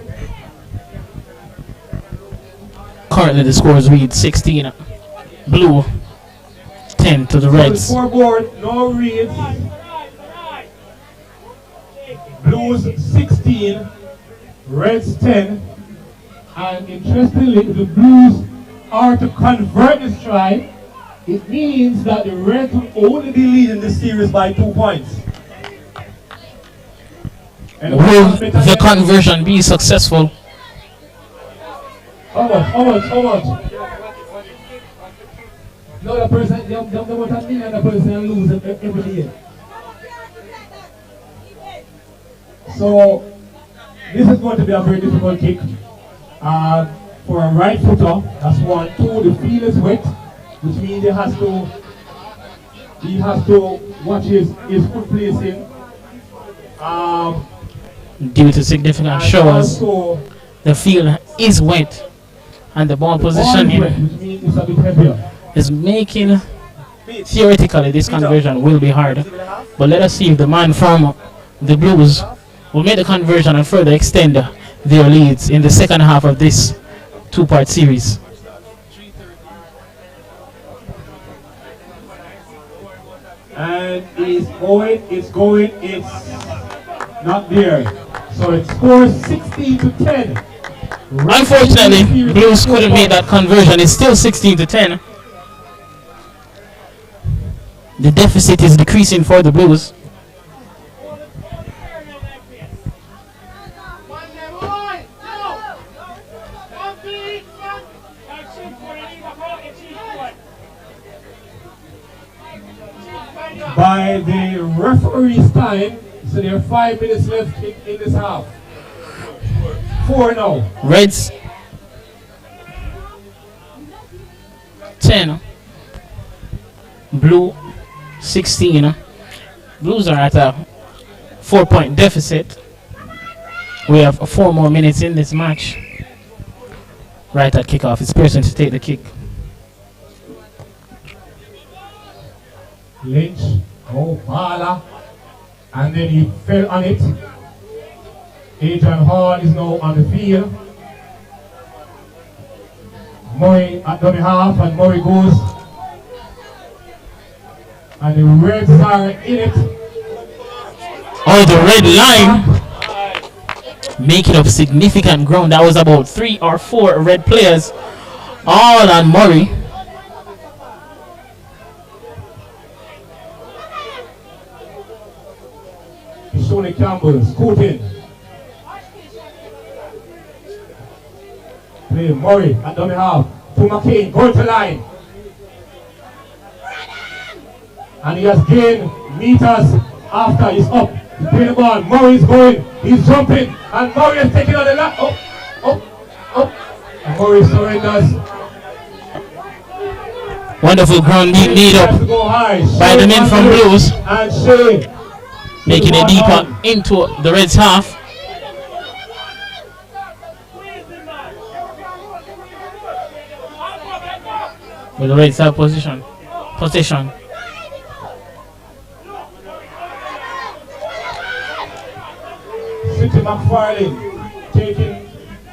Speaker 1: Currently the scores read 16 Blue, 10 to the Reds.
Speaker 2: Scoreboard no reads. Blues 16, Reds 10. And interestingly, if the Blues are to convert this try, it means that the Reds will only be leading this series by 2 points. And
Speaker 1: will the conversion be successful?
Speaker 2: How much? No, the person, the person lose every year. So, this is going to be a very difficult kick. For a right footer, that's 1. 2, the field is wet, which means he has to watch his foot placing.
Speaker 1: Due to significant showers, the field is wet. And the ball positioning is making, theoretically, this conversion will be hard. But let us see if the man from the Blues will make the conversion and further extend their leads in the second half of this 2-part series.
Speaker 2: And it's not there. So it scores 16 to 10.
Speaker 1: Unfortunately, Blues couldn't make that conversion. It's still 16 to 10. The deficit is decreasing for the Blues.
Speaker 2: By the referee's time, so there are 5 minutes left in this half. 4 now.
Speaker 1: Reds 10. Blue 16. Blues are at a 4-point deficit. We have 4 more minutes in this match. Right at kickoff, it's Pearson to take the kick.
Speaker 2: Lynch, Bala, and then he fell on it. Adrian Hall is now on the field. Murray at the half, and Murray goes. And the Reds are in it.
Speaker 1: Oh, the red line making up significant ground. That was about 3 or 4 red players all on Murray.
Speaker 2: Shoney Campbell scooting. Play Murray at the half to McCain, going to line. And he has gained meters after he's up. He's playing the ball. Murray's going, he's jumping, and Murray is taking on the lap. Up. And Murray surrenders.
Speaker 1: Wonderful ground being lead up by the men from Blues.
Speaker 2: And Shea
Speaker 1: making it deeper into the Reds half. With the Reds have possession.
Speaker 2: City McFarlane taking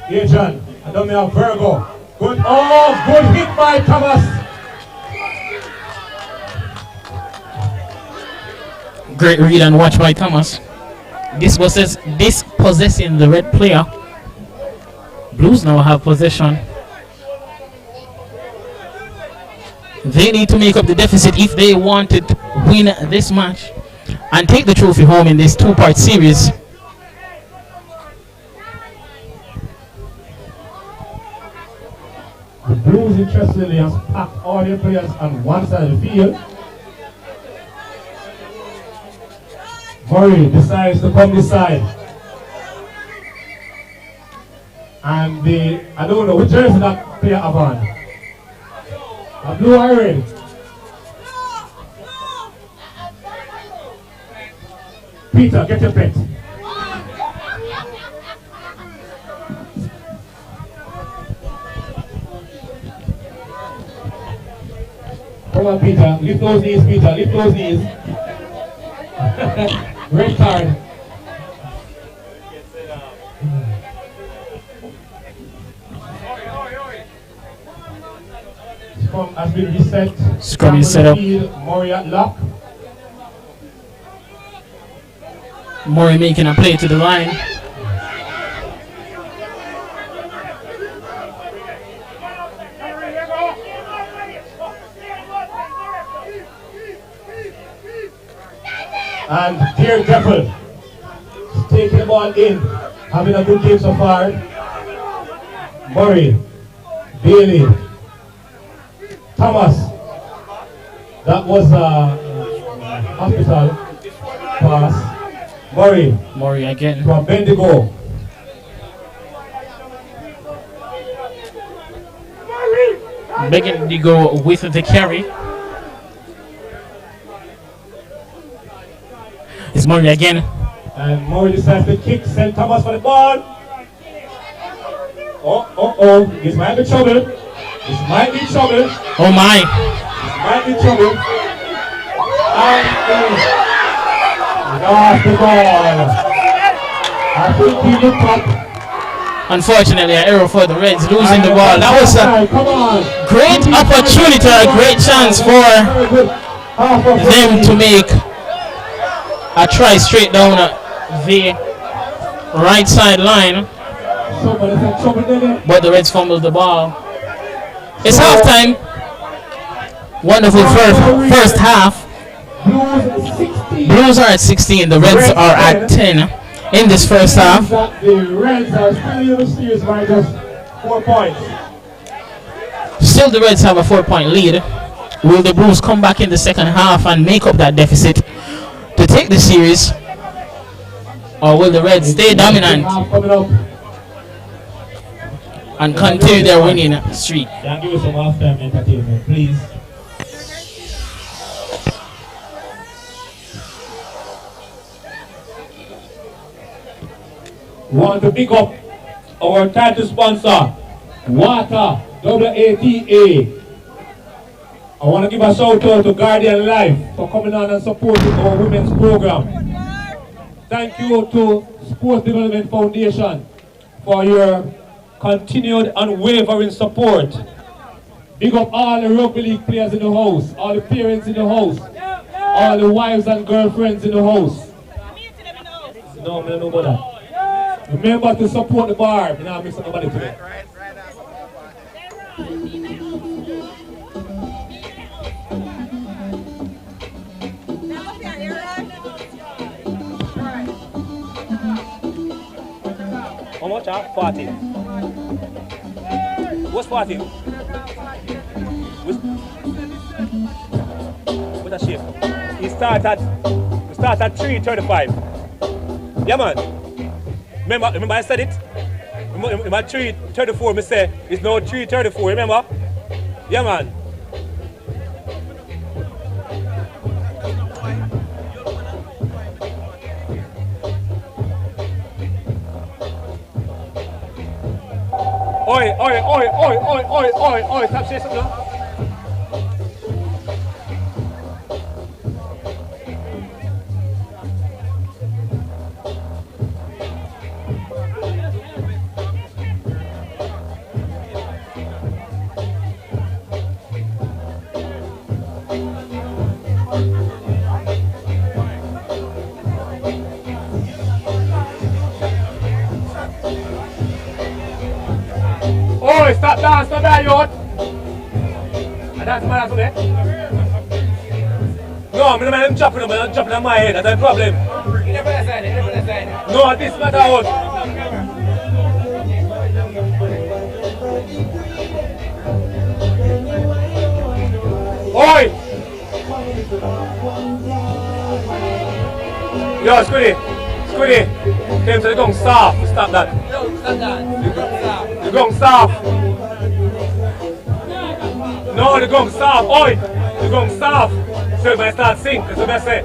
Speaker 2: Adrian. I don't have Virgo. Good. Oh, good hit by Thomas.
Speaker 1: Great read and watch by Thomas. Dispossessing the red player. Blues now have possession. They need to make up the deficit if they want to win this match and take the trophy home in this two-part series.
Speaker 2: The Blues, interestingly, has packed all their players on one side of the field. Murray decides to come this side. And I don't know which jersey that player have on. A blue or red? Peter, get your pet. Come on, Peter. Lift those knees, Peter. Lift those knees. Red card. Scrum has been reset.
Speaker 1: Scrum is set up.
Speaker 2: Murray at lock.
Speaker 1: Murray making a play to the line.
Speaker 2: And Dear Devil taking the ball in, having a good game so far. Murray, Bailey, Thomas. That was a hospital pass.
Speaker 1: Murray again.
Speaker 2: From Bendigo.
Speaker 1: Bendigo with the carry. It's Murray again.
Speaker 2: And Murray decides to kick, send Thomas for the ball. Oh, this might be trouble. This might be trouble.
Speaker 1: Oh my.
Speaker 2: This might be trouble. And lost the ball. I think he looked up.
Speaker 1: Unfortunately, an error for the Reds, losing the ball. That was a great opportunity, a great chance for them to make a try straight down the right side line. But the Reds fumbled the ball. It's halftime. Wonderful first half. Blues are at 16, the Reds are at 10 in this first half.
Speaker 2: The Reds are still in the series by just 4 points.
Speaker 1: Still the Reds have a 4-point lead. Will the Blues come back in the second half and make up that deficit to take the series? Or will the Reds stay dominant and continue their winning streak?
Speaker 2: Can give us some halftime entertainment, please. We want to pick up our title sponsor, Water, WATA. I want to give a shout out to Guardian Life for coming on and supporting our women's program. Thank you to Sports Development Foundation for your continued unwavering support. Big up all the rugby league players in the house, all the parents in the house, all the wives and girlfriends in the house. No, I don't know about that. Remember to support the bar. You're not missing nobody today.
Speaker 5: How much? 40. What's 40? What's a shape? We start at 3:35. Yeah, man. Remember I said it? Remember 3:34, I say it's now 3:34, remember? Yeah, man. Oi, stop saying something now. Boy, stop dance, stop that, youth. I dance man today. No, I'm not jumping on my head, that's the problem. No, this matter out. Oi! Yo, Squiddy, came to the gong soft, stop that. The gong soft. No, the gong soft, oi! The gong soft. So you might start sing, that's what I say.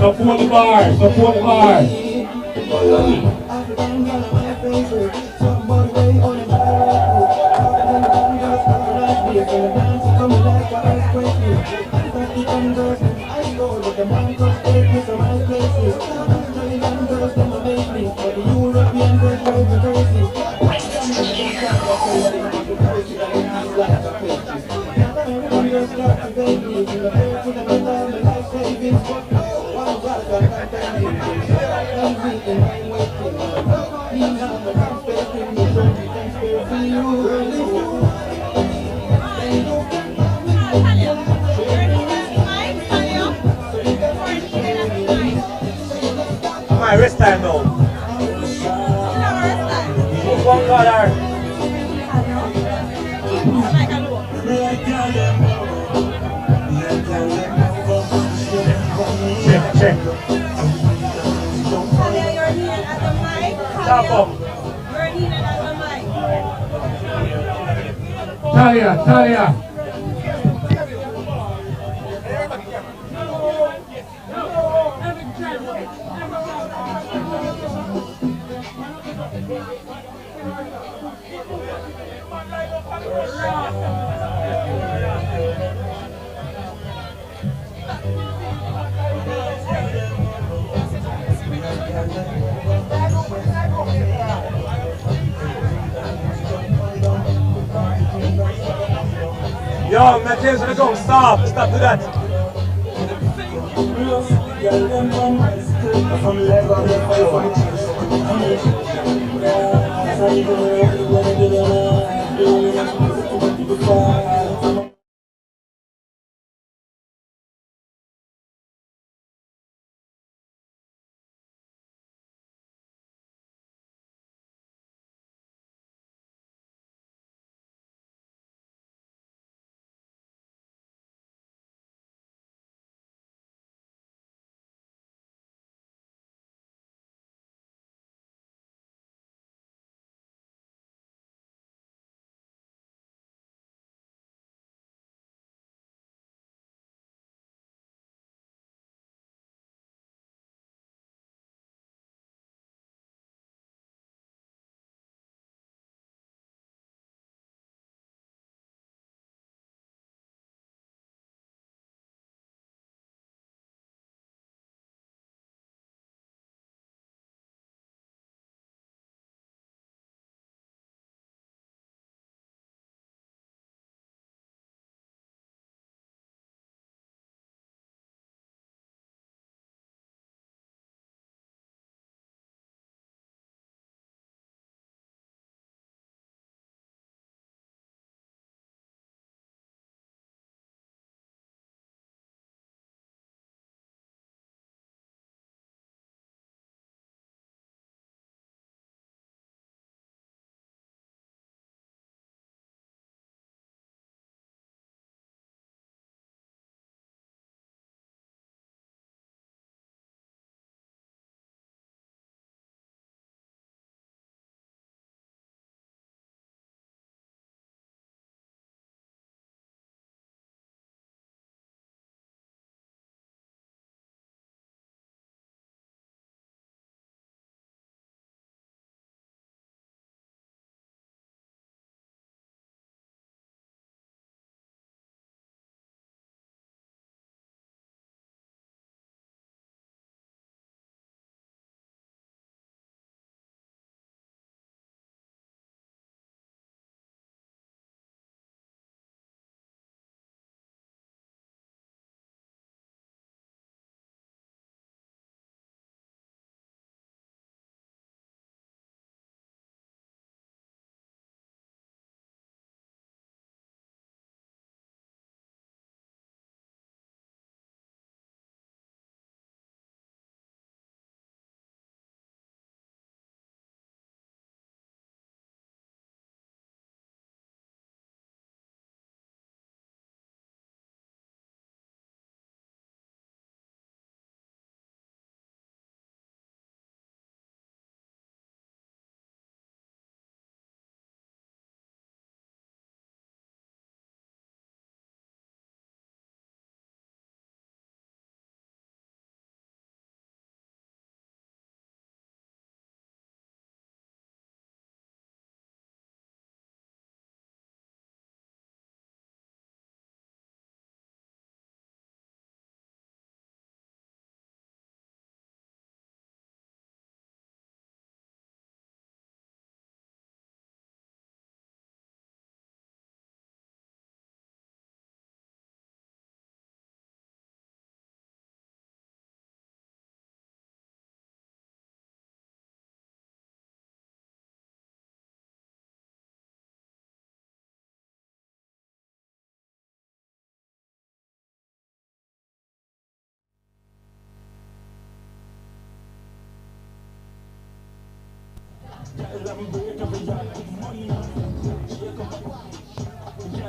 Speaker 2: Support the bar, support the bar.
Speaker 5: My rest time now. One color. Check. Stop up.
Speaker 2: Talia.
Speaker 5: Yo, my team's gonna go. Stop do that.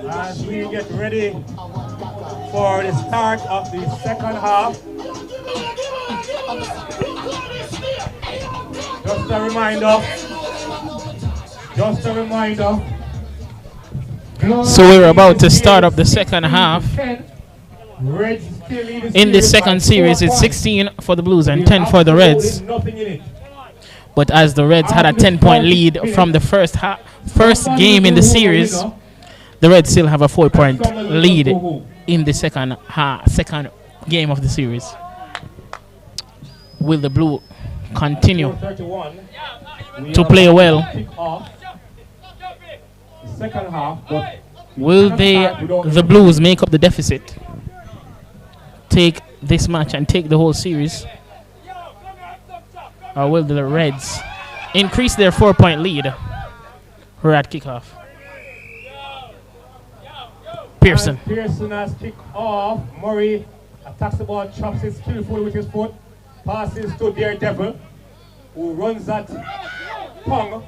Speaker 2: As we get ready for the start of the second half, just a reminder.
Speaker 1: So we're about to start up the second half. In the second series, it's 16 for the Blues and 10 for the Reds. But as the Reds had a 10-point lead from the first game in the series, the Reds still have a 4-point lead in the second game of the series. Will the Blue continue to play well?
Speaker 2: Second half, but
Speaker 1: will the Blues make up the deficit, take this match and take the whole series, or will the Reds increase their 4-point lead? We're at kickoff. Pearson
Speaker 2: has kicked off. Murray attacks the ball, chops it skillfully with his foot, passes to Daredevil, who runs that tongue.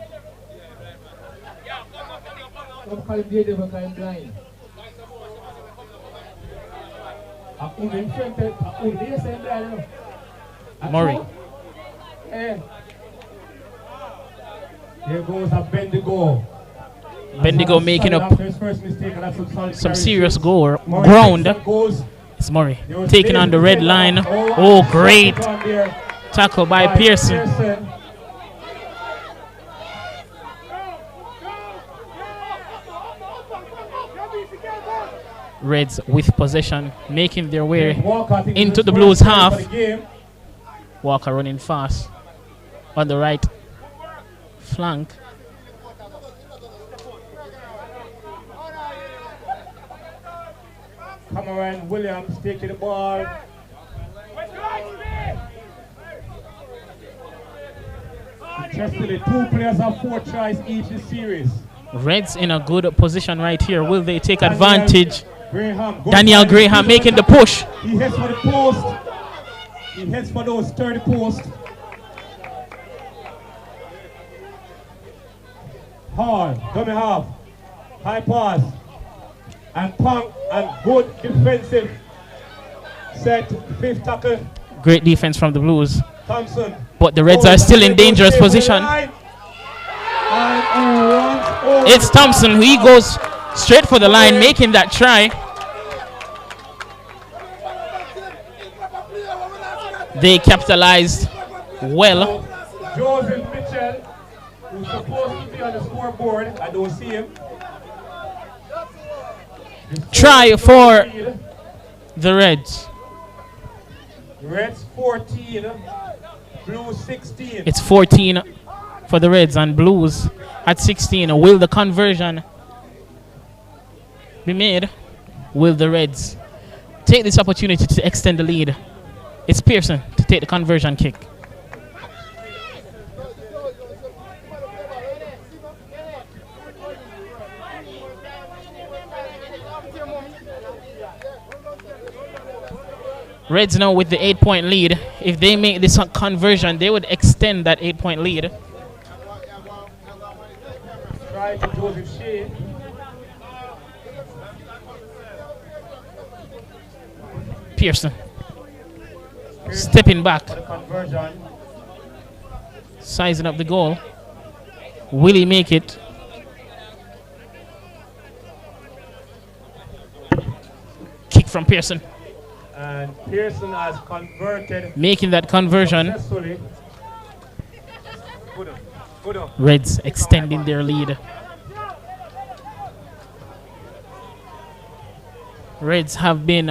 Speaker 2: Don't call him Daredevil, call him blind.
Speaker 1: Murray.
Speaker 2: Here goes a Bendigo.
Speaker 1: Bendigo making up some serious ground. It's Murray taking on the red line. Oh, great tackle by Pearson. Reds with possession, making their way into the Blues half. Walker running fast on the right flank.
Speaker 2: Cameron Williams taking the ball. Interestingly, 2 players have 4 tries each in the series.
Speaker 1: Reds in a good position right here. Will they take advantage? Daniel Graham making the push.
Speaker 2: He heads for the post. He heads for those 30 posts. Hall, dummy half, high pass, and punk, and good defensive set, 5th tackle.
Speaker 1: Great defense from the Blues.
Speaker 2: Thompson.
Speaker 1: But the Reds are still in dangerous position. It's Thompson. He goes straight for the line, making that try. They capitalized well.
Speaker 2: Joseph Mitchell, who's supposed to be on the scoreboard, I don't see him.
Speaker 1: Try for the Reds.
Speaker 2: Reds 14, Blues 16.
Speaker 1: It's 14 for the Reds and Blues at 16. Will the conversion be made? Will the Reds take this opportunity to extend the lead? It's Pearson to take the conversion kick. Reds now with the 8-point lead. If they make this conversion, they would extend that 8-point lead.
Speaker 2: Try to Joseph Shea.
Speaker 1: Pearson stepping back, sizing up the goal. Will he make it? Kick from Pearson.
Speaker 2: And Pearson has converted,
Speaker 1: making that conversion.
Speaker 2: Successfully.
Speaker 1: Reds extending their lead. Reds have been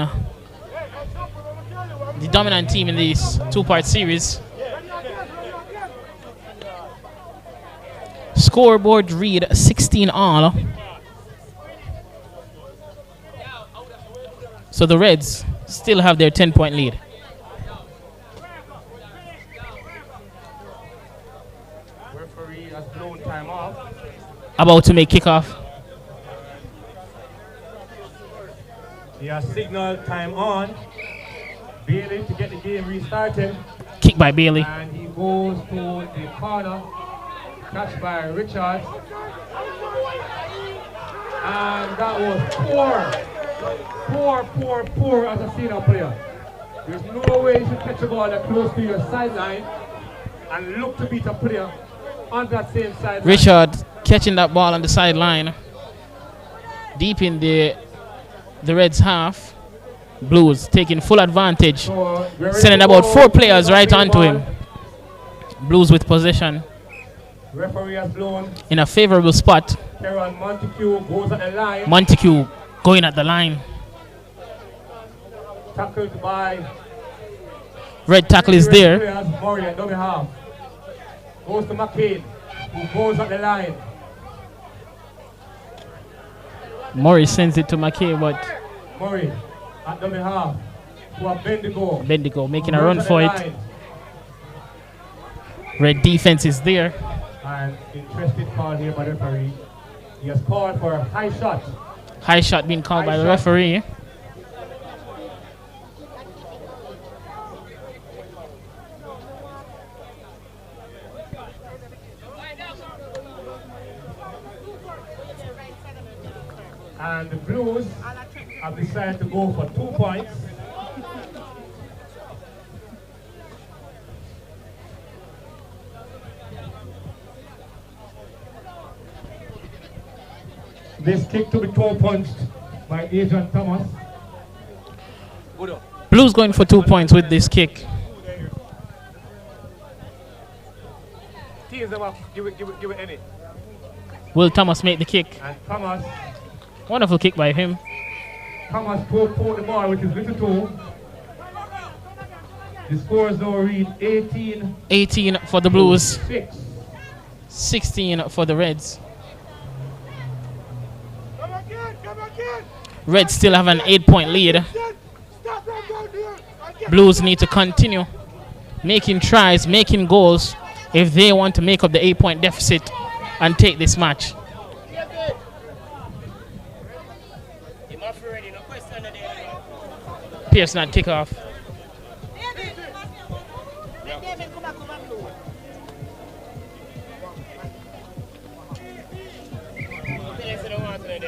Speaker 1: the dominant team in this 2-part series. Scoreboard read 16-all. So the Reds still have their 10-point lead.
Speaker 2: Referee has blown time off.
Speaker 1: About to make kickoff.
Speaker 2: He has signaled time on. Bailey to get the game restarted.
Speaker 1: Kick by Bailey.
Speaker 2: And he goes to the corner Catch by Richard. And that was poor as a senior player. There's no way you should catch a ball that close to your sideline and look to beat a player on that same sideline.
Speaker 1: Richard catching that ball on the sideline. Deep in the Reds half. Blues taking full advantage.
Speaker 2: So
Speaker 1: sending about 4 players right onto him. Blues with possession.
Speaker 2: Referee has blown.
Speaker 1: In a favorable spot.
Speaker 2: Kieran Montague goes at the line.
Speaker 1: Montague going at the line.
Speaker 2: Tackled by
Speaker 1: Red tackle is there.
Speaker 2: players. Murray at double half. Goes to McCain, who goes at the line.
Speaker 1: Murray sends it to McKay, but
Speaker 2: Murray at double half to a Bendigo.
Speaker 1: Bendigo making a run for it. Red defense is there.
Speaker 2: And interesting call here by the referee. He has called for a high shot.
Speaker 1: High shot being called by the referee.
Speaker 2: And the Blues have decided to go for 2 points. This kick to be toe punched by Adrian Thomas.
Speaker 1: Blues going for 2 points with this kick.
Speaker 2: Give it any.
Speaker 1: Will Thomas make the kick?
Speaker 2: And Thomas
Speaker 1: Wonderful kick by him.
Speaker 2: Thomas pulled the ball with his little toe. The scores now read 18.
Speaker 1: 18 for the Blues.
Speaker 2: 6.
Speaker 1: 16 for the Reds.
Speaker 6: Come again.
Speaker 1: Reds still have an 8-point lead.
Speaker 6: Stop right down there.
Speaker 1: Blues need to continue making tries, making goals if they want to make up the 8-point deficit and take this match. Pearson at kickoff.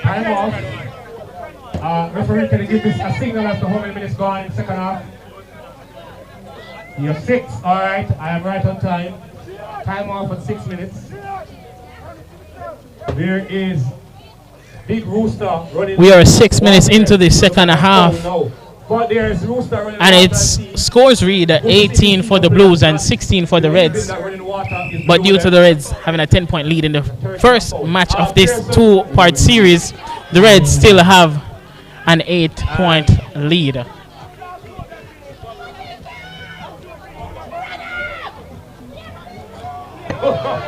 Speaker 2: Time off. Referee, can you give this a signal as to how many minutes gone in second half? You're 6. All right, I am right on time. Time off at 6 minutes. There is Big Rooster running.
Speaker 1: We are 6 minutes into the second half.
Speaker 2: But there is Rooster running.
Speaker 1: And its scores read 18 for the Blues and 16 for the Reds. But due to the Reds having a 10-point lead in the first match of this 2-part series, the Reds still have an 8-point lead.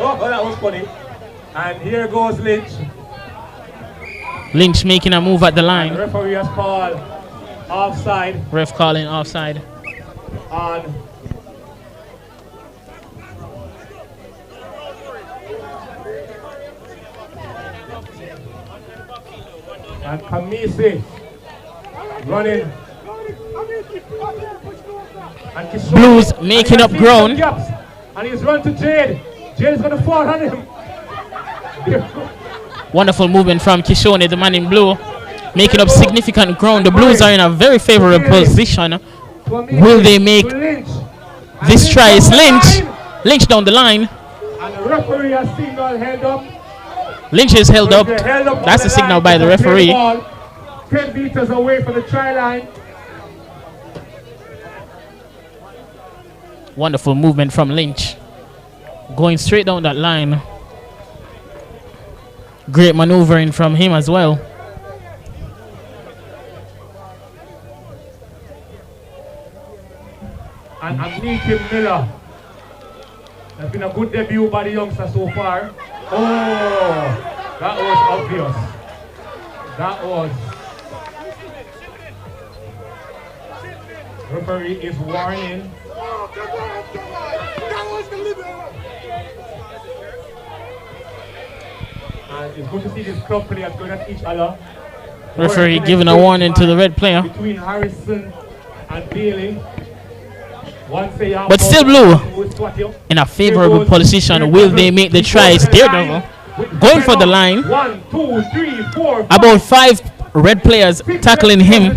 Speaker 2: Oh, that was funny. And here goes Lynch.
Speaker 1: Lynch making a move at the line.
Speaker 2: The referee has called offside.
Speaker 1: Ref calling offside.
Speaker 2: On and Kamisi running. And Kishore
Speaker 1: Blues making up ground.
Speaker 2: gaps. And he's run to Jade. Jade is going to fall on him.
Speaker 1: Wonderful movement from Kishone, the man in blue, making up significant ground. The Blues are in a very favorable position. Will they make this try? Is Lynch down the line.
Speaker 2: And the referee has signal held up.
Speaker 1: Lynch is held up. That's the signal by the referee.
Speaker 2: 10 meters away from the try line.
Speaker 1: Wonderful movement from Lynch. Going straight down that line. Great maneuvering from him as well.
Speaker 2: And Amniki Miller. That's been a good debut by the youngster so far. Oh, that was obvious. That was. Referee is warning.
Speaker 6: Oh, come on. That was the limit.
Speaker 2: And it's good to see these club players going at each other.
Speaker 1: Referee giving a warning to the red player.
Speaker 2: Between Harrison and Bailey.
Speaker 1: But still Blue in a favorable position. Will they make the tries? Daredevil going for the line.
Speaker 5: 1, 2, 3, 4.
Speaker 1: About 5 red players tackling him,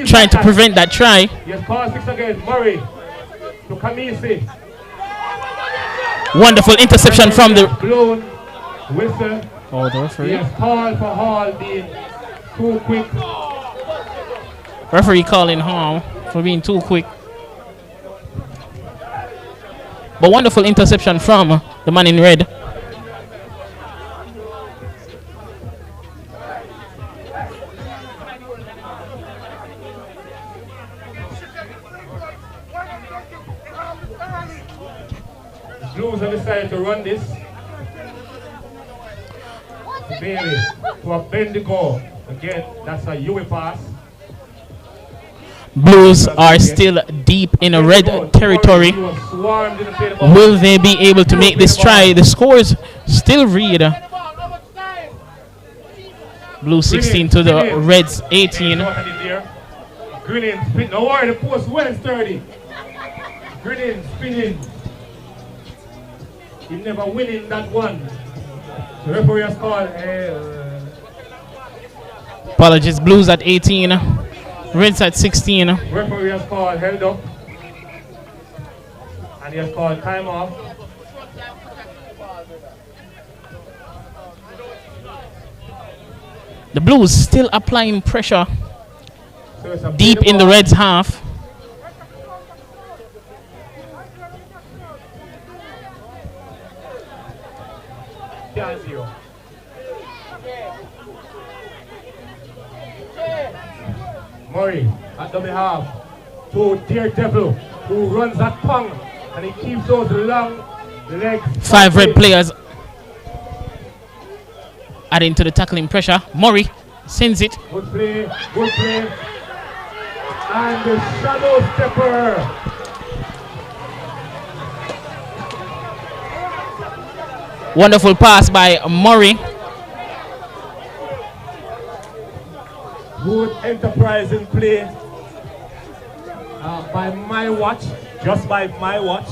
Speaker 1: trying to prevent that try.
Speaker 5: Yes, call 6 again. Murray to Kamisi.
Speaker 1: Wonderful interception from the
Speaker 5: blown whistle.
Speaker 1: Oh, the referee.
Speaker 5: Yes, call for Hall being too quick.
Speaker 1: Referee calling Hall for being too quick. But wonderful interception from the man in red.
Speaker 5: Blues have decided to run this. Bailey to a Bendigo. Again, that's a UE pass.
Speaker 1: Blues are still deep in a red territory. Will they be able to make this try? The scores still read Blue 16 to the Reds 18.
Speaker 5: Grinning, spin. No worry, the post well sturdy. Grinning, spinning. He never winning that one. The referee has called.
Speaker 1: Apologies, Blues at 18. Reds at 16.
Speaker 5: Referee has called held up. And he has called time off.
Speaker 1: The Blues still applying pressure
Speaker 5: So
Speaker 1: deep in the Reds half.
Speaker 5: Murray at the behalf to Daredevil who runs that tongue and he keeps those long legs.
Speaker 1: 5 red players adding to the tackling pressure. Murray sends it.
Speaker 5: Good play, good play. And the shadow stepper.
Speaker 1: Wonderful pass by Murray.
Speaker 5: Good enterprising play by my watch, just by my watch.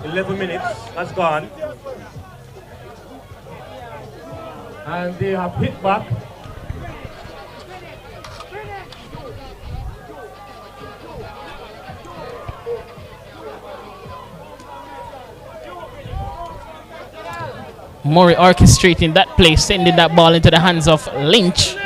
Speaker 5: 11 minutes has gone. And they have hit back.
Speaker 1: Murray orchestrating that play, sending that ball into the hands of Lynch.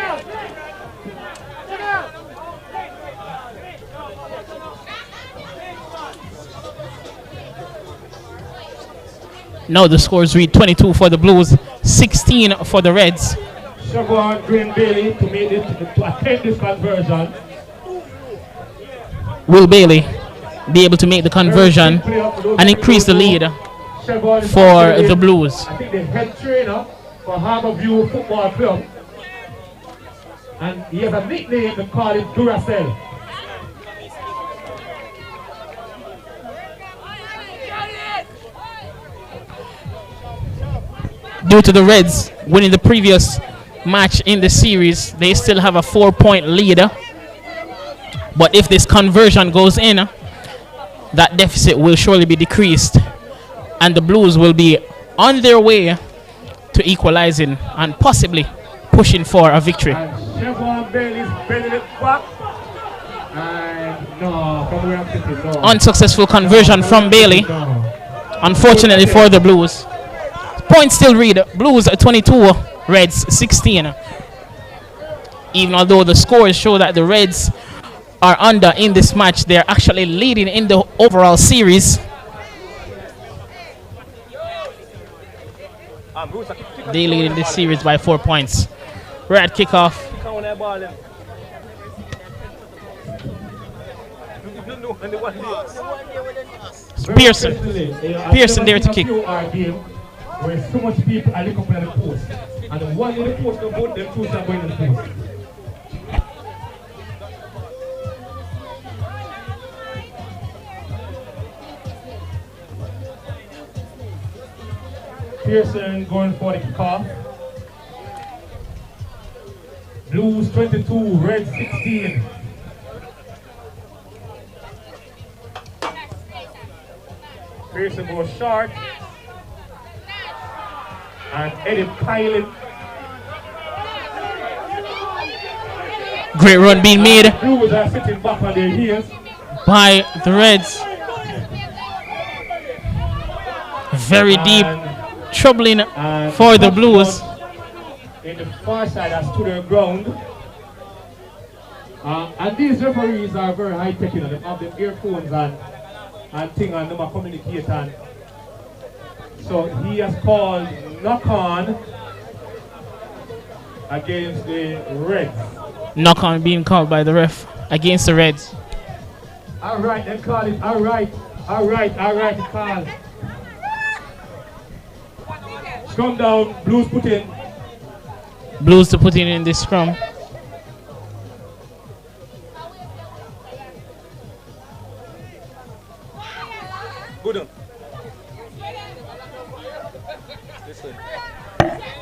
Speaker 1: Now the scores read 22 for the Blues, 16 for the Reds.
Speaker 5: Siobhan Green Bailey to make it to attempt this conversion.
Speaker 1: Will Bailey be able to make the conversion and increase the lead for the Blues?
Speaker 5: I think the head trainer for Harborview Football Club, and he has a nickname they call it Duracell.
Speaker 1: Due to the Reds winning the previous match in the series, they still have a 4-point lead. But if this conversion goes in, that deficit will surely be decreased, and the Blues will be on their way to equalizing and possibly pushing for a victory.
Speaker 5: Siobhan Bailey's bending it back. And no, from where I'm sitting, no.
Speaker 1: Unsuccessful conversion from Bailey, unfortunately for the Blues. Points still read Blues 22, Reds 16. Even although the scores show that the Reds are under in this match, they're actually leading in the overall series. They lead in this series by 4 points. We're at kickoff. Pearson there to kick.
Speaker 5: Where so much people are looking at the post, and the one in the post don't vote, them two are going in the post. Pearson going for the kickoff. Blues 22, Red 16.
Speaker 2: Pearson goes short. And Eddie Pilot.
Speaker 1: Great run being made
Speaker 2: The Blues are sitting back on their heels.
Speaker 1: by the Reds. Very deep, troubling for the Blues.
Speaker 2: In the far side has stood their ground. And these referees are very high tech, you know, they have the earphones and thing and them are communicating. So he has called knock on against the Reds.
Speaker 1: Knock on being called by the ref against the Reds.
Speaker 2: Alright, then call it. Alright, call. Scrum down, Blues put in.
Speaker 1: Blues to put in this scrum.
Speaker 5: Good on. Listen.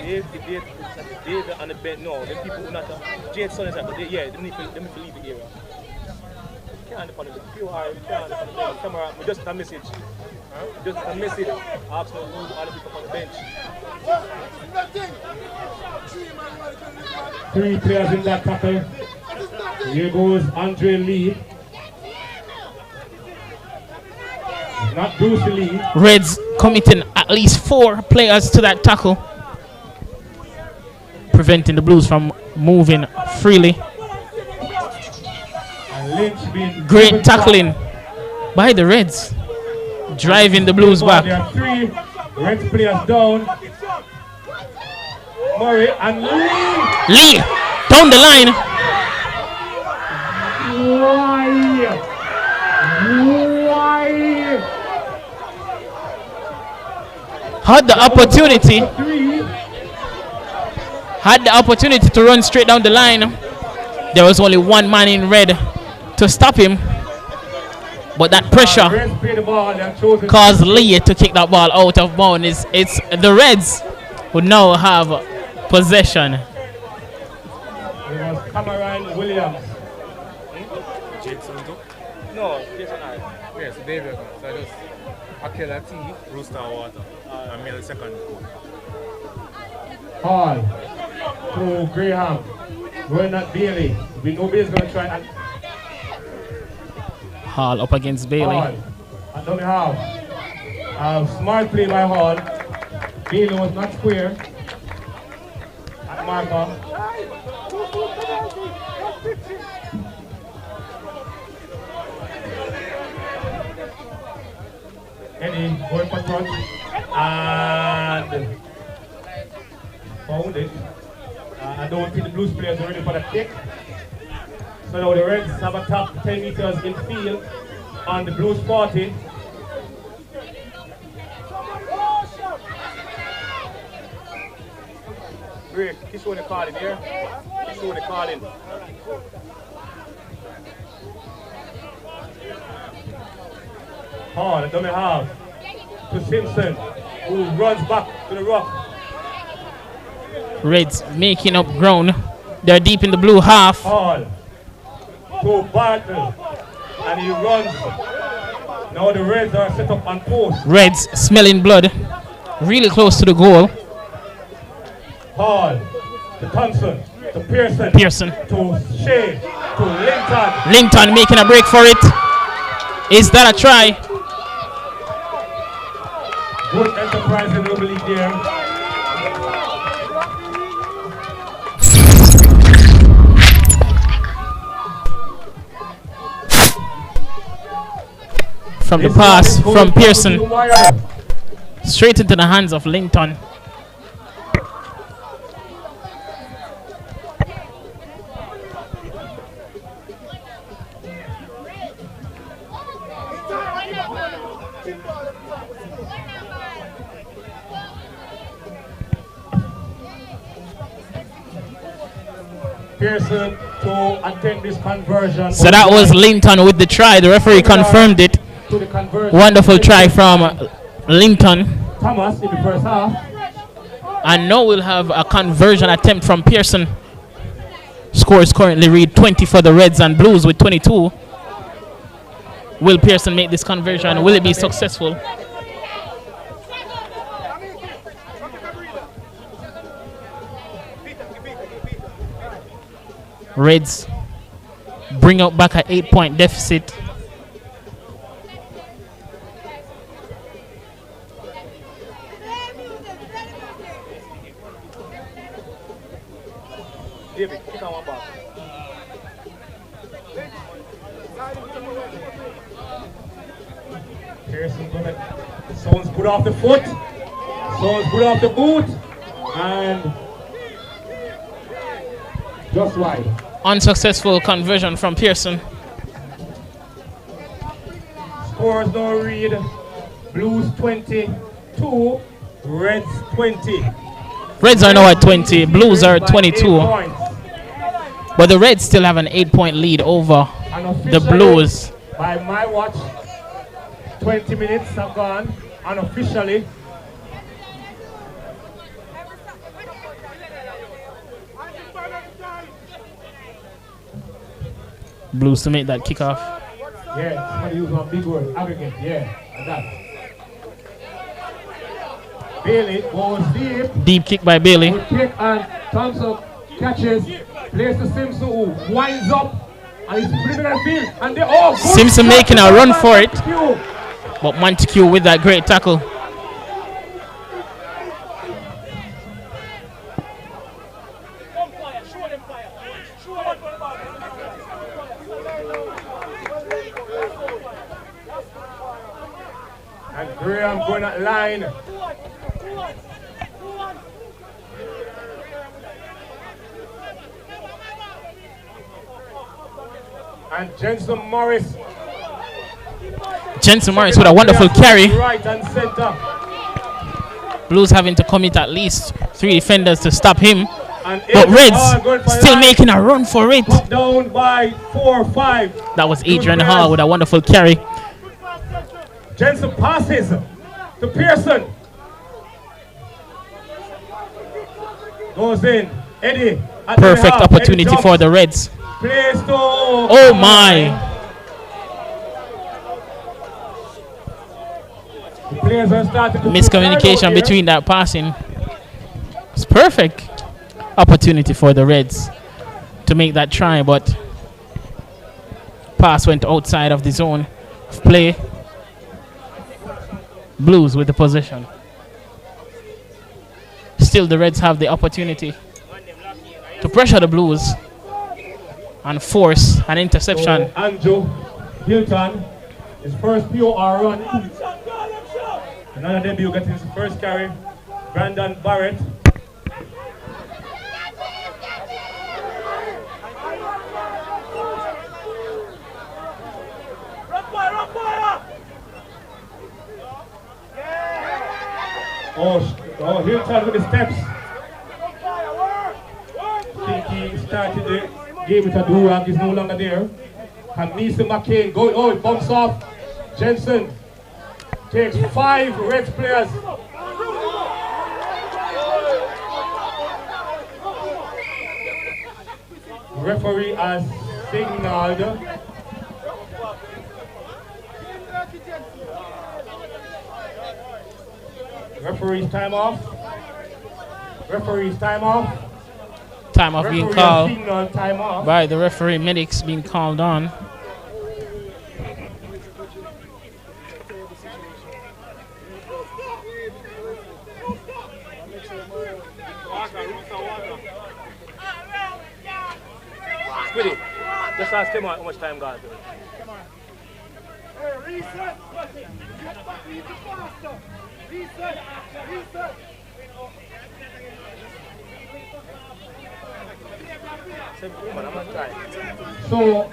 Speaker 5: Dave on the bench, no, the people who not Jade Son is like, but yeah, they need to leave the area. You can't depend on the QR, you can't depend on the camera, we just a message. Just a message, ask no move all the people on the bench.
Speaker 2: 3 players in that tackle. Here goes Andre Lee. Not Bruce Lee.
Speaker 1: Reds committing at least 4 players to that tackle, preventing the Blues from moving freely.
Speaker 2: And Lynch being
Speaker 1: Great tackling by the Reds, driving the Blues back.
Speaker 2: There are 3 Reds players down. Murray and Lee.
Speaker 1: Lee down the line.
Speaker 2: Why?
Speaker 1: Had the opportunity to run straight down the line. There was only one man in red to stop him, but that pressure caused Lee to kick that ball out of bounds. It's the Reds who now have possession.
Speaker 2: It was Cameron Williams.
Speaker 5: No, Jason I.
Speaker 7: Yes, David. So I just Akela tea, rooster water, and meal second.
Speaker 2: Hall to Graham. We're not Bailey. We know Bailey's going to try and
Speaker 1: Hall up against Bailey.
Speaker 2: Hall. And down the half. Smart play by Hall. Bailey was not square. At marker. Eddie going for front. And found it. I don't think the Blues players are ready for the kick. So now the Reds have a top 10 meters in field on the Blues 40.
Speaker 5: Break, he's showing the card in here. He's showing the card in.
Speaker 2: Hall, dummy half to Simpson, who runs back to the rock.
Speaker 1: Reds making up ground. They're deep in the blue half.
Speaker 2: Hall to Bartle, and he runs. Now the Reds are set up on post.
Speaker 1: Reds smelling blood, really close to the goal.
Speaker 2: Hall to Thompson, to Pearson, to Shea, to Linton.
Speaker 1: Linton making a break for it. Is that a try?
Speaker 2: Good enterprise in the rugby league there.
Speaker 1: From the pass from Pearson, straight into the hands of Linton.
Speaker 2: Pearson to attempt this conversion.
Speaker 1: So that was Linton with the try. The referee confirmed it. Wonderful try from Linton.
Speaker 2: Thomas in the first half.
Speaker 1: And now we'll have a conversion attempt from Pearson. Scores currently read 20 for the Reds and Blues with 22. Will Pearson make this conversion? Will it be successful? Reds bring out back an 8-point deficit.
Speaker 5: David, kick on one ball.
Speaker 2: Pearson gonna, someone's put off the foot, someone's put off the boot, and just wide.
Speaker 1: Unsuccessful conversion from Pearson.
Speaker 2: Scores no read. Blues 22, Reds 20.
Speaker 1: Reds are now at 20, Blues are at 22.
Speaker 2: 8 points.
Speaker 1: But the Reds still have an 8-point lead over the Blues.
Speaker 2: By my watch, 20 minutes have gone unofficially.
Speaker 1: Blues to make that kickoff.
Speaker 2: Yeah, somebody use one big word, aggregate, yeah, like that. Bailey goes deep.
Speaker 1: Deep kick by Bailey.
Speaker 2: Good kick and thumbs up, catches, plays to Simpson who winds up and he's flipping that field. And they all
Speaker 1: Simpson making a run for it. But Montague with that great tackle.
Speaker 2: And Graham going at line. And Jensen Morris
Speaker 1: with a wonderful carry.
Speaker 2: Right and center.
Speaker 1: Blues having to commit at least 3 defenders to stop him.
Speaker 2: And
Speaker 1: But Reds still making a run for it.
Speaker 2: Up down by 4 or 5.
Speaker 1: That was Adrian Hall with a wonderful carry.
Speaker 2: Jensen passes to Pearson. Goes in. Eddie. at
Speaker 1: Perfect
Speaker 2: the half.
Speaker 1: opportunity
Speaker 2: Eddie
Speaker 1: for the Reds.
Speaker 2: Plays to
Speaker 1: Oh my!
Speaker 2: The players are starting to
Speaker 1: Miscommunication between that passing. It's perfect opportunity for the Reds to make that try, but pass went outside of the zone of play. Blues with the possession. Still the Reds have the opportunity to pressure the Blues and force an interception.
Speaker 2: So Andrew Hilton, his first POR run. Another debut getting his first carry. Brandon Barrett. Oh, Hilton with the steps. Think he started the game with a do-rag, is no longer there. And Nisa McCain going, oh, it bumps off. Jensen takes 5 Reds players. Referee has signaled. Referee's time off. Referee's time off.
Speaker 1: Time off being called
Speaker 2: time off
Speaker 1: by the referee. Medics being called on.
Speaker 5: Squiddy, just ask him how much time gone.
Speaker 6: Reset! Get back even faster! Reset! Reset!
Speaker 2: So,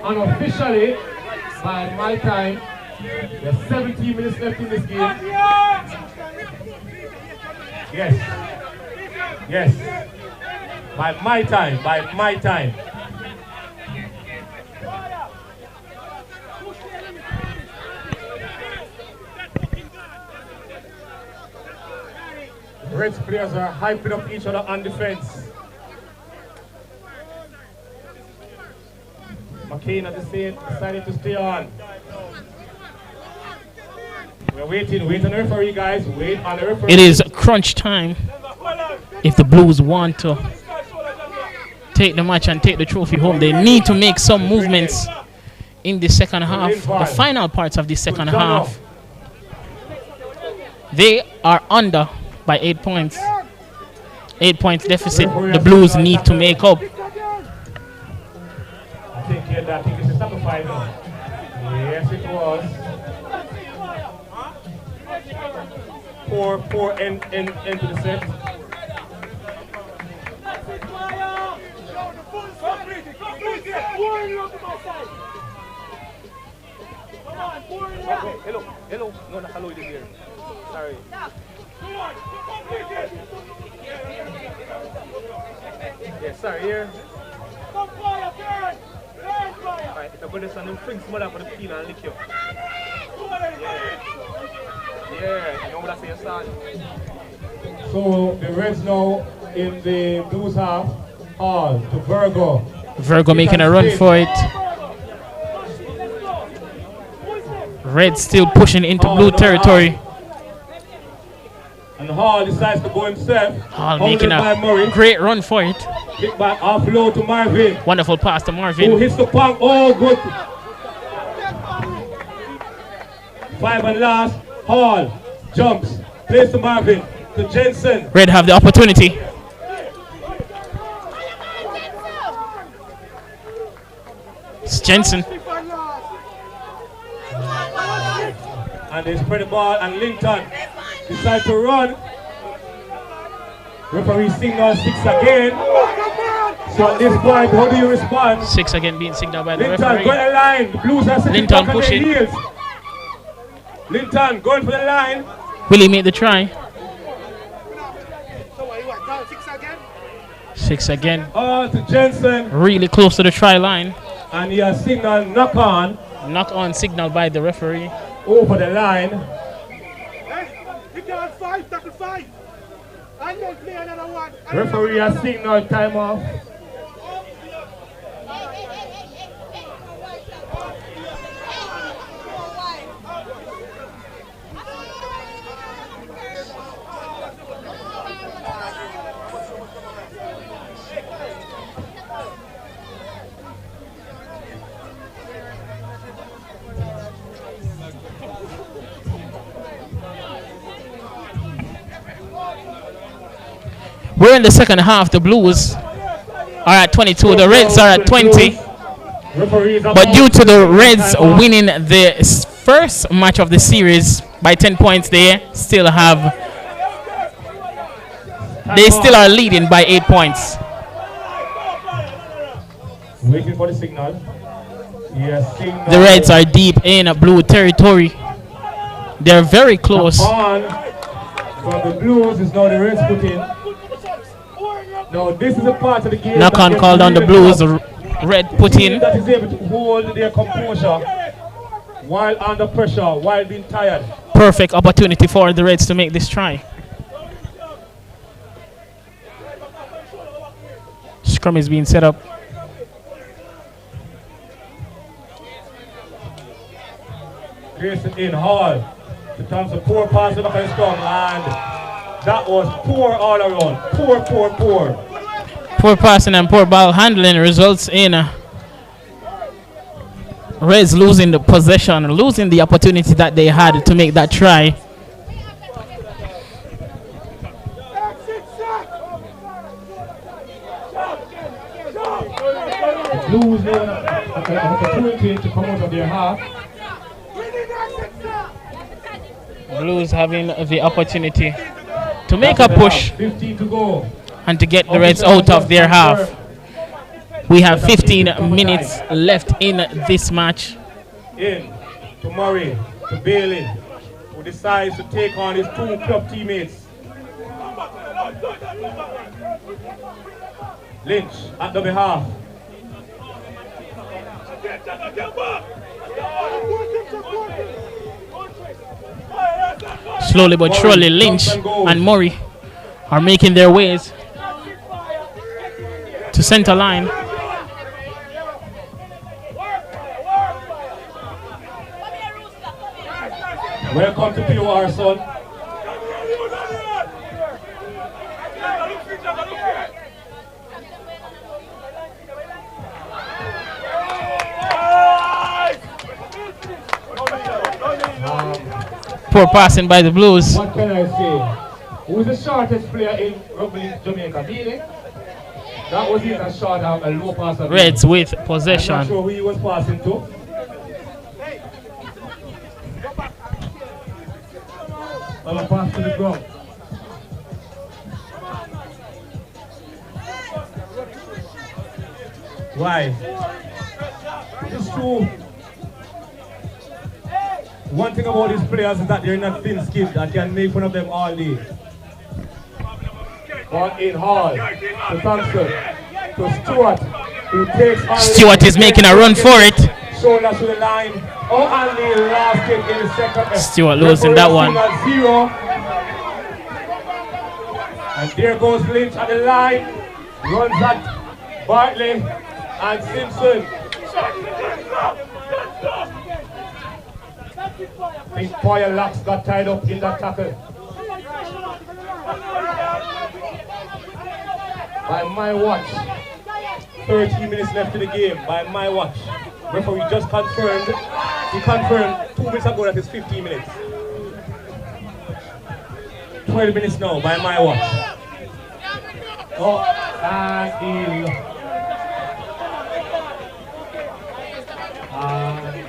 Speaker 2: unofficially, by my time, there's 17 minutes left in this game. Yes. Yes. By my time, by my time. Reds players are hyping up each other on defense. McCain at the same decided to stay on. We're waiting, wait on the referee, guys. Wait on the referee.
Speaker 1: It is crunch time if the Blues want to take the match and take the trophy home. They need to make some movements in the second half, the final parts of the second half. They are under by 8 points. 8 points deficit. The Blues need to make up.
Speaker 2: I think it's a sacrifice. Yes, it was. Poor end to the set.
Speaker 5: Hello. No, hello in here. Sorry. Yes, sorry, here. Alright, if I go this and them things small up on the field and lick you. Yeah, you know what I say, son.
Speaker 2: So the Reds now in the Blues half, all to Virgo.
Speaker 1: Virgo making a run for it. Red still pushing into blue territory.
Speaker 2: And Hall decides to go himself.
Speaker 1: Hall making a great run for it.
Speaker 2: Kick back off low to Marvin.
Speaker 1: Wonderful pass to Marvin.
Speaker 2: Who hits the puck. Oh, good. 5 and last. Hall jumps. Plays to Marvin. To Jensen.
Speaker 1: Red have the opportunity. It's Jensen.
Speaker 2: And they spread the ball, and Linton decides to run. Referee signals 6 again. So at this point, how do you respond?
Speaker 1: 6 again being signaled by the
Speaker 2: Linton,
Speaker 1: referee.
Speaker 2: go to the line. The Blues are sitting
Speaker 1: Linton
Speaker 2: back on their
Speaker 1: pushing.
Speaker 2: heels. Linton going for the line.
Speaker 1: Will he make the try? 6 again.
Speaker 2: To Jensen.
Speaker 1: Really close to the try line.
Speaker 2: And he has signaled knock on.
Speaker 1: Knock on signal by the referee.
Speaker 2: Over the line. Referee has signaled time off.
Speaker 1: We're in the second half. The Blues are at 22. The Reds are at 20. But due to the Reds winning the first match of the series by 10 points, they still are leading by 8 points.
Speaker 2: Waiting for the signal. Yes, signal.
Speaker 1: The Reds are deep in blue territory. They're very close.
Speaker 2: But the Blues is now the Reds put in. Now this is a part of the game.
Speaker 1: Knock on called on the Blues. Red put in.
Speaker 2: That is able to hold their composure while under pressure, while being tired.
Speaker 1: Perfect opportunity for the Reds to make this try. Scrum is being set up.
Speaker 2: Grayson in Hall. The times a poor pass to the scrum, and that was poor all around. Poor.
Speaker 1: Poor passing and poor ball handling results in Reds losing the possession, losing the opportunity that they had to make that try.
Speaker 2: The Blues have an opportunity to come out of their half.
Speaker 1: Blues having the opportunity to make a push
Speaker 2: 15 to go.
Speaker 1: and to get the Reds out of their half. We have 15 minutes left in this match.
Speaker 2: In to Murray, to Bailey, who decides to take on his 2 club teammates. Lynch at the behalf.
Speaker 1: Slowly but surely, Lynch and Murray are making their ways to center line.
Speaker 2: Welcome to POR, son.
Speaker 1: Poor passing by the Blues.
Speaker 2: What can I say? Who's the shortest player in Rugby Jamaica? Beanie? That was it, a short, a low pass.
Speaker 1: Reds with
Speaker 2: I'm
Speaker 1: possession.
Speaker 2: not sure who he was passing to. Well, a pass to the ground. Why? It's true. One thing about these players is that they're not thin-skinned. I can make fun of them all day. One in Hall, to Thompson, to Stewart, who takes on
Speaker 1: Stewart is making a run for it.
Speaker 2: shoulder to the line. Oh, and the last kick in the second.
Speaker 1: Stewart losing that one.
Speaker 2: Zero. And there goes Lynch at the line. Runs at Bartley and Simpson. I think Poyer Locks got tied up in that tackle. By my watch, 13 minutes left in the game. By my watch, referee just confirmed. He confirmed 2 minutes ago that it's 15 minutes. 12 minutes now. By my watch. Oh, and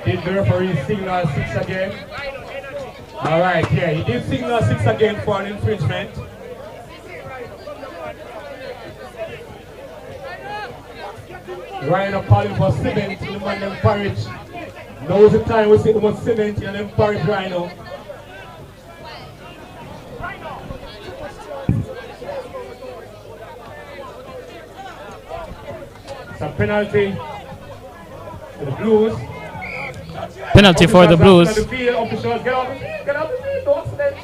Speaker 2: did the referee signal 6 again? All right, yeah, he did signal 6 again for an infringement. Rhino calling for cement in the man named Parish. Now's the time we see too much cement in them Parish Rhino. It's a penalty for the Blues.
Speaker 1: Penalty for the Blues.
Speaker 2: Officials get out the field, don't cement.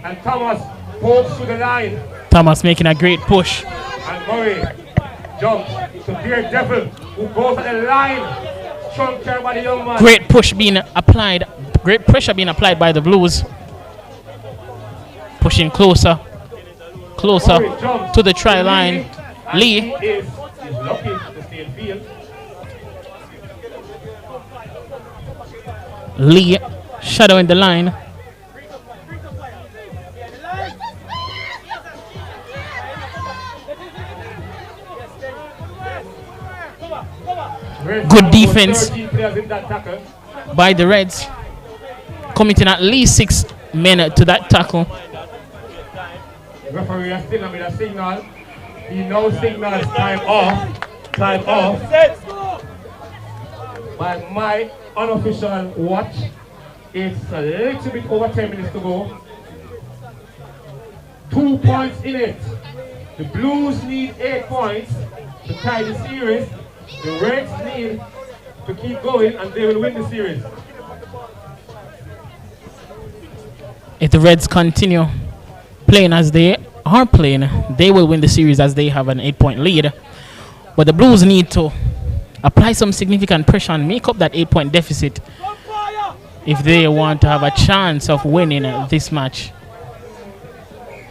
Speaker 2: And Thomas pokes to the line.
Speaker 1: Thomas making a great push.
Speaker 2: And Murray jumps to Daredevil, who goes at the line. Strong care by the young man.
Speaker 1: Great push being applied. Great pressure being applied by the Blues. Pushing closer to the try line. Lee
Speaker 2: is lucky to stay in field.
Speaker 1: Lee shadowing the line. Good defense by the Reds, committing at least 6 men to that tackle.
Speaker 2: Referee is still with a signal. He now signals time off. Time off. By my unofficial watch, it's a little bit over 10 minutes to go. 2 points in it. The Blues need 8 points to tie the series. The Reds need to keep going and they will win the series.
Speaker 1: If the Reds continue playing as they are playing, they will win the series as they have an 8-point lead. But the Blues need to apply some significant pressure and make up that 8-point deficit if they want to have a chance of winning this match.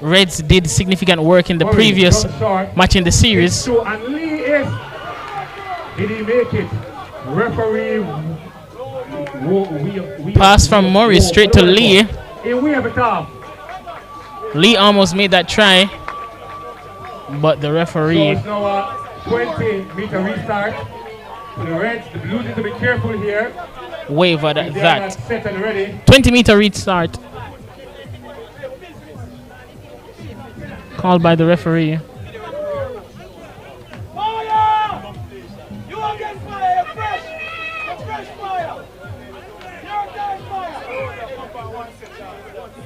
Speaker 1: Reds did significant work in the previous match in the series.
Speaker 2: Did he make it? Referee.
Speaker 1: Pass from Murray straight to Lee. Lee almost made that try, but the referee.
Speaker 2: So it's now a 20-meter restart. For the Reds, the Blues need to be careful here.
Speaker 1: Wavered that.
Speaker 2: Set and ready.
Speaker 1: 20-meter restart. Called by the referee.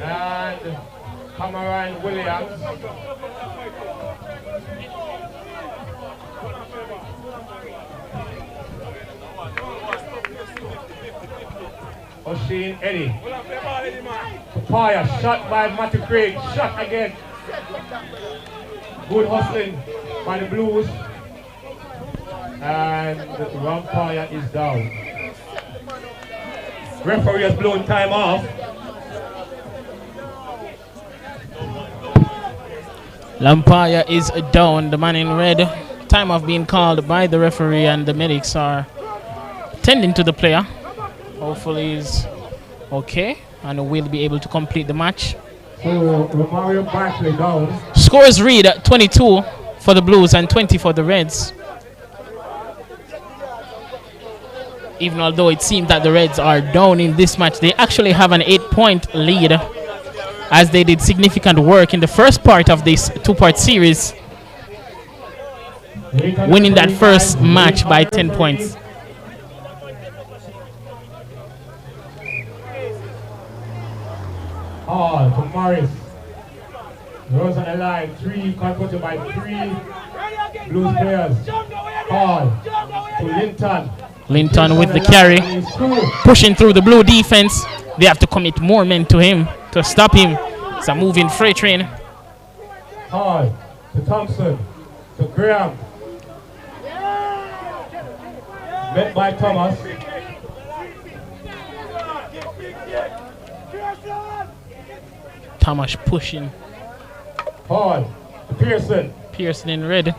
Speaker 2: And Cameron Williams. O'Shane Eddie. Papaya shot by Matthew Craig. Shot again. Good hustling by the Blues. And Rampire is down. Referee has blown time off.
Speaker 1: Lampaya is down. The man in red. Time off being called by the referee, and the medics are tending to the player. Hopefully he's okay. and will be able to complete the match.
Speaker 2: So Romario Barkley down.
Speaker 1: Scores read 22 for the Blues and 20 for the Reds. Even although it seems that the Reds are down in this match, they actually have an 8-point lead, as they did significant work in the first part of this two-part series, winning that first match by 10 points.
Speaker 2: Hall to Morris. Rose on the line. 3 converted by 3 Blues players. Hall to Linton.
Speaker 1: Linton with the carry, pushing through the Blue defense. They have to commit more men to him to stop him. It's a moving freight train.
Speaker 2: Hall to Thompson to Graham. Met by Thomas.
Speaker 1: Thomas pushing.
Speaker 2: Hall to Pearson.
Speaker 1: Pearson in red.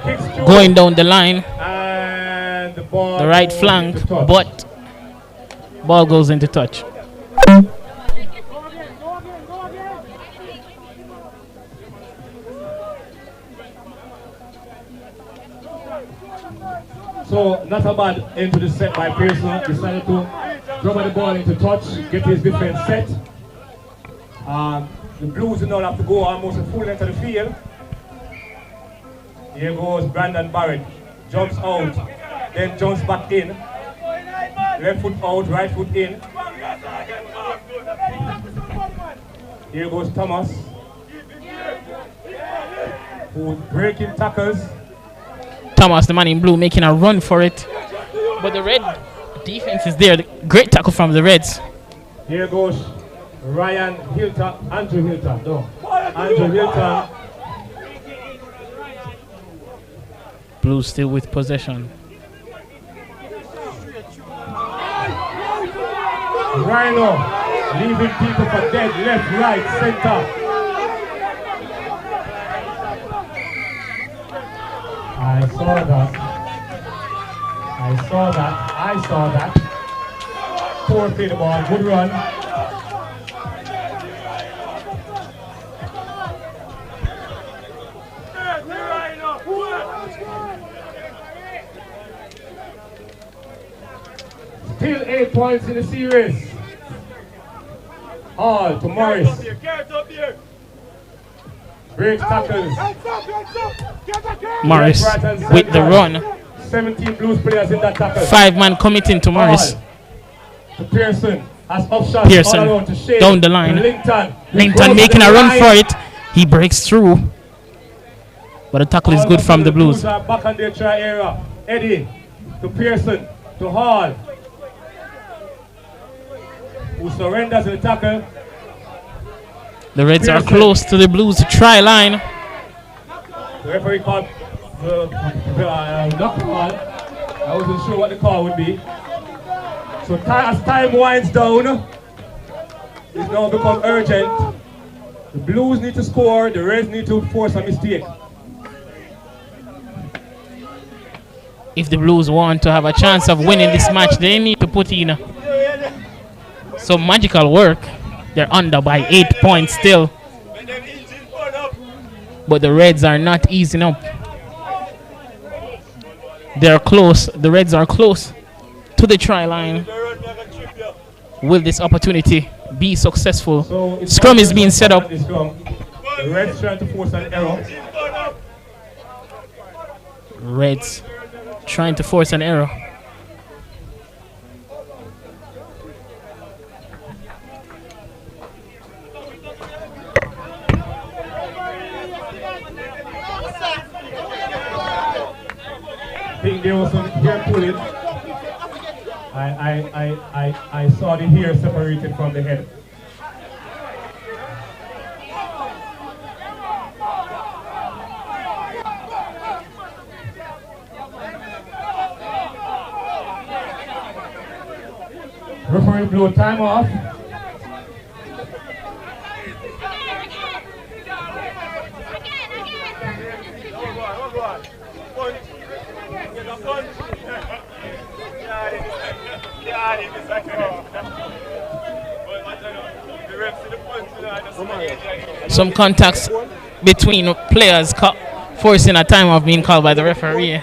Speaker 2: Kicks through.
Speaker 1: Going down the line.
Speaker 2: And the ball.
Speaker 1: The right flank, but ball goes into touch.
Speaker 2: So not a bad end to the set by Pearson. Decided to drop the ball into touch, get his defense set. The Blues now have to go almost a full length of the field. Here goes Brandon Barrett. Jumps out, then jumps back in. Left foot out, right foot in. Here goes Thomas, who's breaking tackles.
Speaker 1: Thomas, the man in blue, making a run for it. But the red defense is there. Great tackle from the Reds.
Speaker 2: Here goes Ryan Hilton, Andrew Hilton. No, Andrew Hilton.
Speaker 1: Blues still with possession.
Speaker 2: Rhino leaving people for dead, left, right, center. I saw that. Poor play the ball, good run. Still 8 points in the series. Hall to Morris. Breaks tackles.
Speaker 1: Morris with the run.
Speaker 2: 17 Blues players in that tackle.
Speaker 1: 5-man committing to Morris.
Speaker 2: Hall to Pearson. Has upshots
Speaker 1: Pearson
Speaker 2: all around to Shea.
Speaker 1: down the line.
Speaker 2: Linton
Speaker 1: making a run for it. He breaks through. But the tackle is good from the Blues.
Speaker 2: Back on their try area. Eddie to Pearson to Hall, who surrenders to the tackle.
Speaker 1: The Reds are close to the Blues try line.
Speaker 2: The referee called not call. I wasn't sure what the call would be. So as time winds down, it's now become urgent. The Blues need to score, the Reds need to force a mistake.
Speaker 1: If the Blues want to have a chance of winning this match, they need to put in some magical work. They're under by 8 points still. But the Reds are not easing up. They're close. The Reds are close to the try line. Will this opportunity be successful?
Speaker 2: So
Speaker 1: Scrum is being set up.
Speaker 2: The Reds trying to force an error.
Speaker 1: Reds trying to force an error.
Speaker 2: I think there was some hair pulling. I saw the hair separated from the head. Referee blew time off.
Speaker 1: Some contacts between players forcing a time of being called by the referee.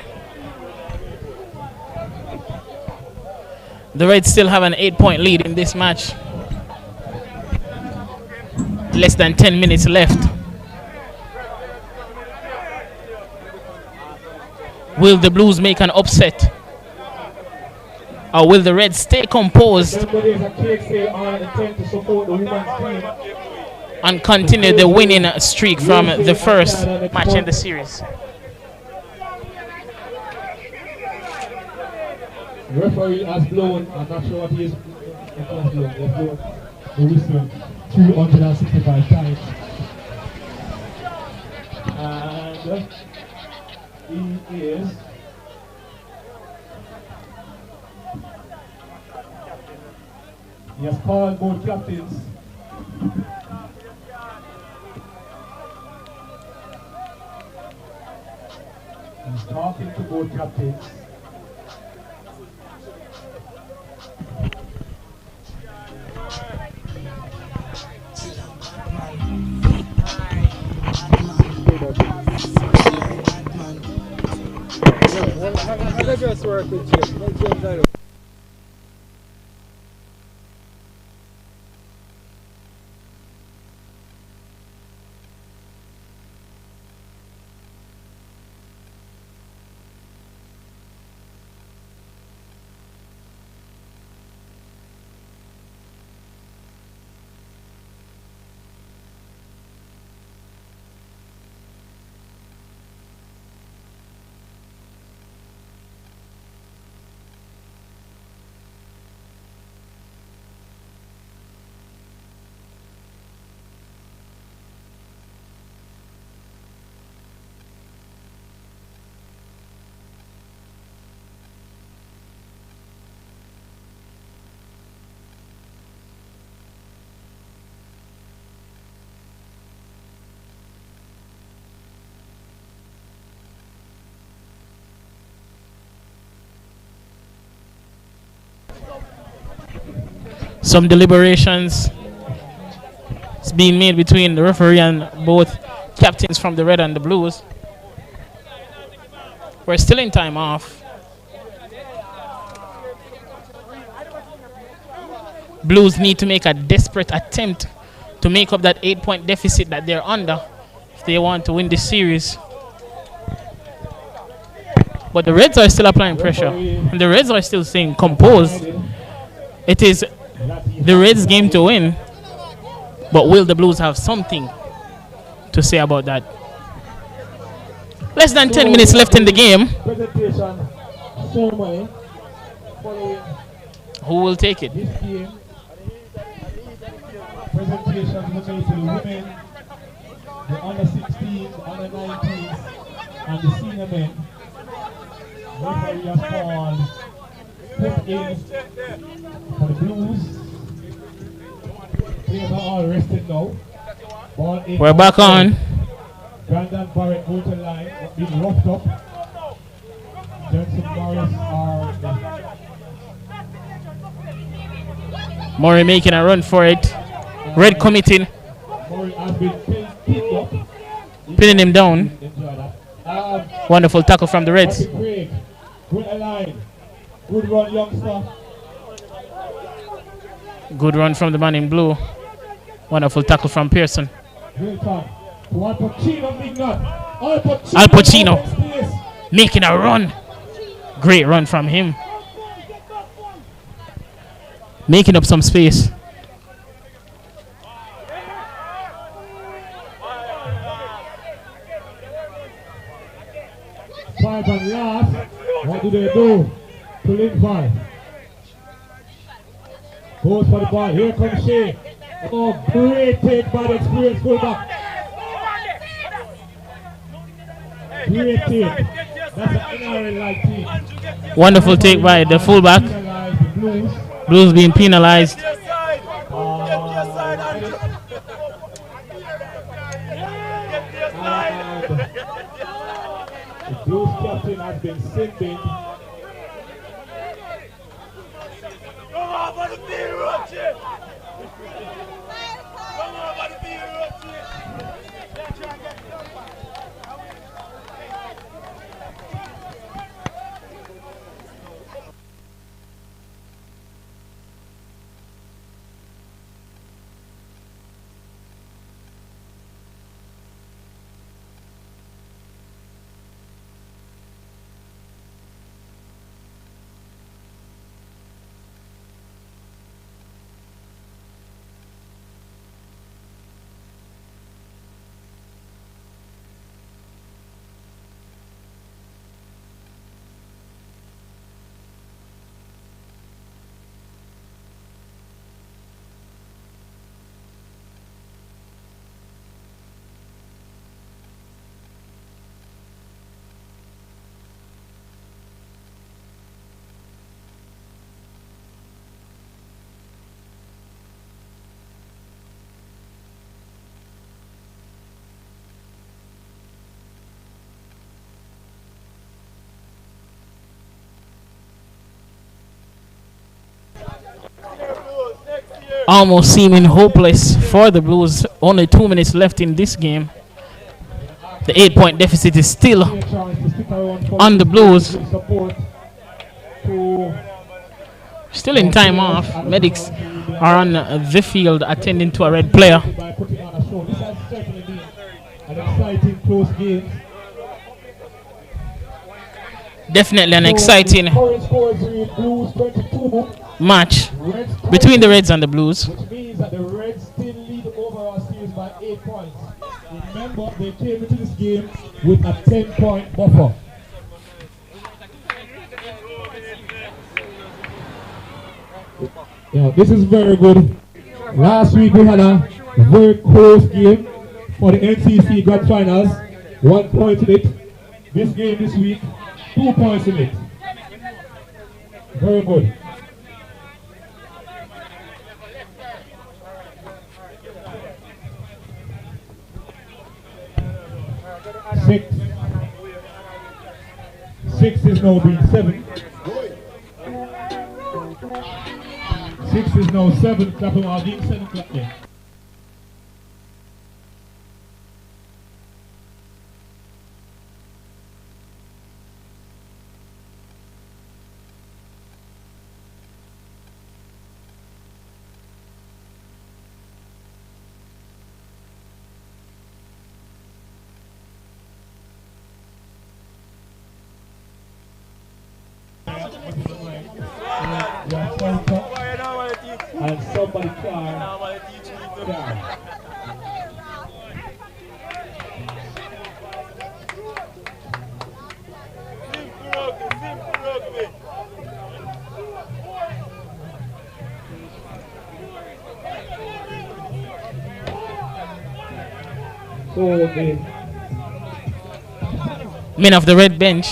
Speaker 1: The Reds still have an 8-point lead in this match. Less than 10 minutes left. Will the Blues make an upset? Or will the Reds stay composed and continue the winning streak from the first match in the series?
Speaker 2: The referee has blown, I'm not sure what he is. He has blown the whistle 265 times. And he is he has called both captains. He's talking to both captains.
Speaker 8: I just work with James.
Speaker 1: Some deliberations is being made between the referee and both captains from the Red and the Blues. We're still in time off. Blues need to make a desperate attempt to make up that 8-point deficit that they're under if they want to win this series. But the Reds are still applying pressure, and the Reds are still staying composed. It is the Reds' game to win, but will the Blues have something to say about that? Less than 10 minutes left in the game. Who will take it?
Speaker 2: Presentation made to the women, the under 16, the under 19s, and the senior men. Referee has called put in for the Blues. Players are all rested now.
Speaker 1: We're back on.
Speaker 2: Brandon Barrett going to the line, being roughed up. Johnson Morris are
Speaker 1: Murray making a run for it. Red committing.
Speaker 2: Murray has been pinned up.
Speaker 1: Pinning him down. Wonderful tackle from the Reds.
Speaker 2: Craig, good line. Good run, youngster.
Speaker 1: Good run from the man in blue. Wonderful tackle from Pearson.
Speaker 2: Al
Speaker 1: Pacino making a run. Great run from him. Making up some space.
Speaker 2: Five and last. What do they do? Pulling five. Goes for the ball. Here comes Shea. Oh, great take by the experienced fullback. Great take. That's an NRL-like team.
Speaker 1: Wonderful take by the fullback. Blues being penalized.
Speaker 2: The Blues captain has been sending.
Speaker 1: almost seeming hopeless for the Blues. Only 2 minutes left in this game. The 8-point deficit is still on the Blues. Still in time off. Medics are on the field attending to a red player. Definitely an exciting match between the Reds and the Blues.
Speaker 2: Which means that the Reds still lead the overall series by 8 points. Remember, they came into this game with a 10-point buffer. Yeah, this is very good. Last week we had a very close game for the NCC Grand Finals. 1 point in it. This game this week, 2 points in it. Very good. Six is now being 7. 6 is now 7. Clapping while being 7 clapping. And somebody can.
Speaker 1: Men of the red bench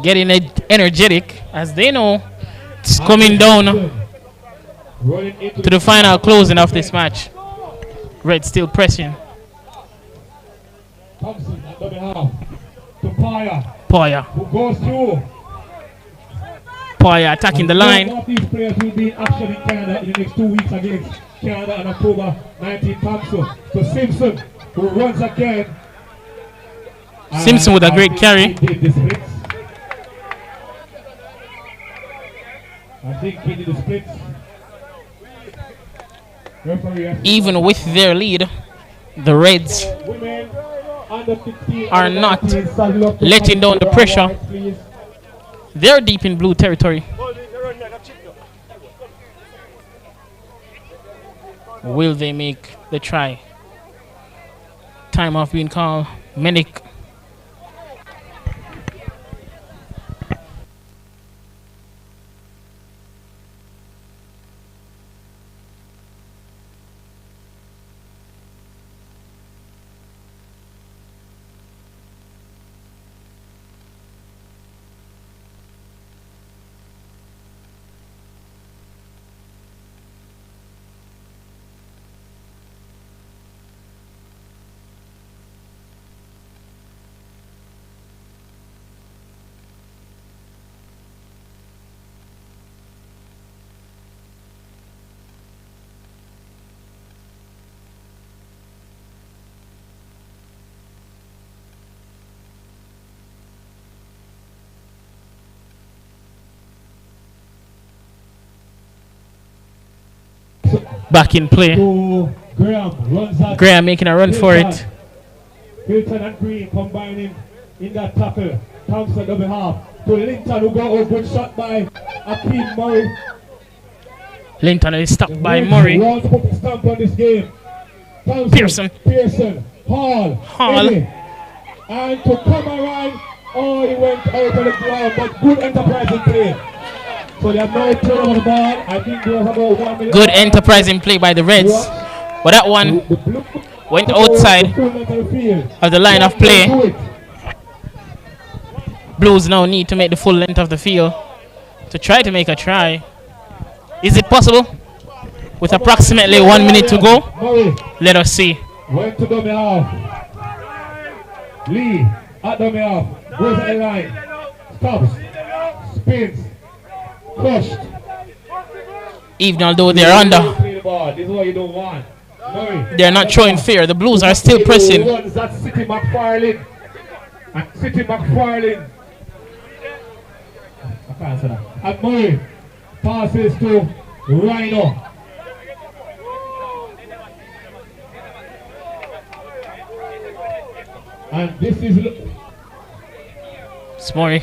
Speaker 1: getting energetic as they know it's coming down to the final closing of this match. Red still pressing.
Speaker 2: Thompson at the half to
Speaker 1: Poya.
Speaker 2: Who goes through.
Speaker 1: Poya attacking the line.
Speaker 2: Some of these players will be in action in Canada in the next 2 weeks against Canada on October 19th. Thompson to Simpson, who runs again.
Speaker 1: Simpson with a great carry.
Speaker 2: I think he did the splits.
Speaker 1: Even with their lead, the Reds are not letting down the pressure. They're deep in blue territory. Will they make the try? Time off being called. Medic. Back in play. Graham making a run for it.
Speaker 2: Hilton and Green combining in that tackle. Thompson double half to Linton, who got a good shot by Akeem Murray.
Speaker 1: Linton is stopped by Murray.
Speaker 2: Wants to put a stamp on this game.
Speaker 1: Pearson.
Speaker 2: Hall.
Speaker 1: Eddie.
Speaker 2: And to come around, oh, he went out of the ground, but good enterprising play. So they have no turn on the ball. I think they have about 1 minute.
Speaker 1: Good enterprising play by the Reds. But that one went outside of the line of play. Blues now need to make the full length of the field to try to make a try. Is it possible? With approximately 1 minute to go, let us see.
Speaker 2: Went to dummy half. Lee at dummy half. Goes at the line. Stops. Spins. Pushed.
Speaker 1: Even although they're under,
Speaker 2: Play the ball. This is what you don't want. Murray.
Speaker 1: they're not showing fear. The Blues are still pressing.
Speaker 2: That's City McFarlane. And City McFarlane. I can't say that. And Murray passes to Rhino. And this is
Speaker 1: Smorey.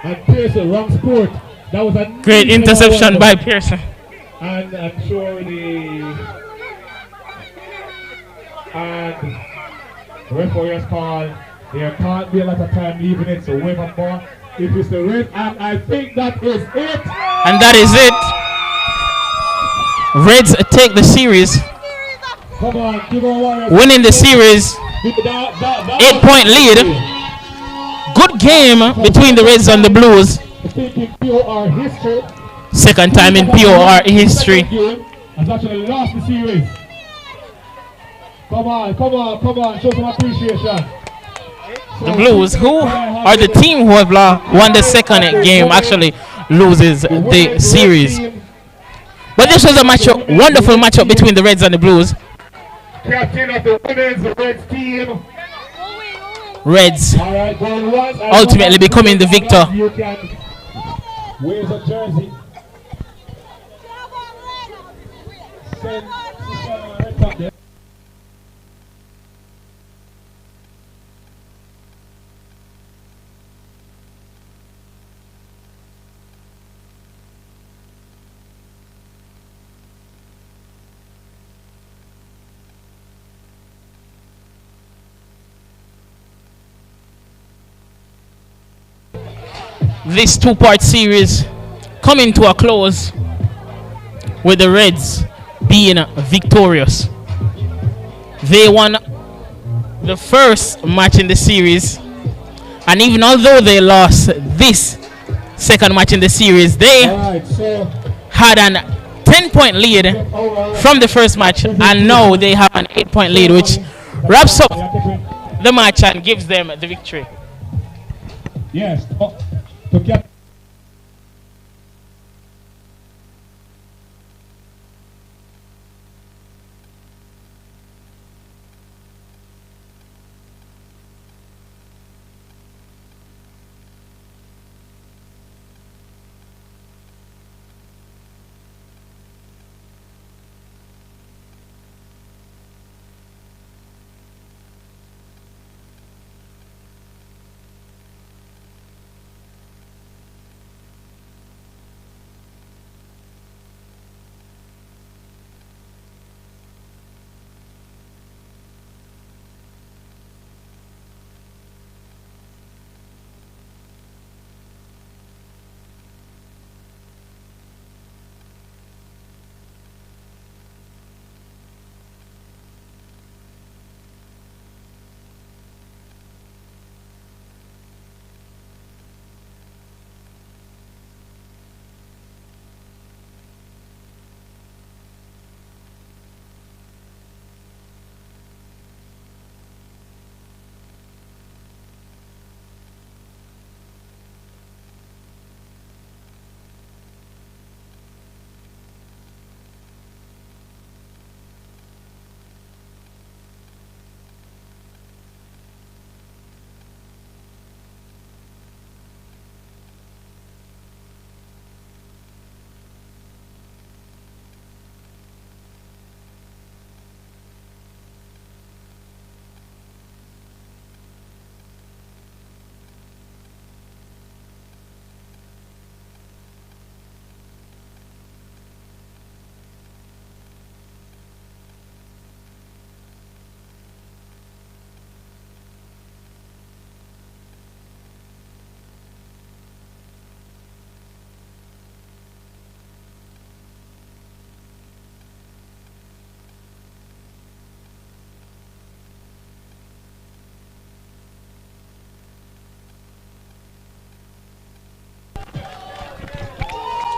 Speaker 2: and Pearson, wrong sport. That was a
Speaker 1: Great interception by Pearson.
Speaker 2: And I'm sure the referee has called. There can't be a lot of time leaving it, so wave a ball. If it's the red, and I think that is it.
Speaker 1: And that is it. Reds take the series,
Speaker 2: Come on, give our Warriors.
Speaker 1: winning the series. 8-point lead. Good game between the Reds and the Blues.
Speaker 2: Thinking POR history.
Speaker 1: Second time in POR history.
Speaker 2: Has actually lost the series. Come on, show some appreciation.
Speaker 1: The Blues, who are the team who have won the second game, actually loses the series. But this was a matchup, wonderful matchup between the Reds and the Blues.
Speaker 2: Captain of the women's Reds team.
Speaker 1: Reds
Speaker 2: Alright, going once.
Speaker 1: ultimately becoming the victor.
Speaker 2: You can. Where's the jersey? Send right up there.
Speaker 1: This two-part series coming to a close with the Reds being victorious. They won the first match in the series, and even although they lost this second match in the series, they had an 10-point lead from the first match, and now they have an 8-point lead, which wraps up the match and gives them the victory.
Speaker 2: Yes. To get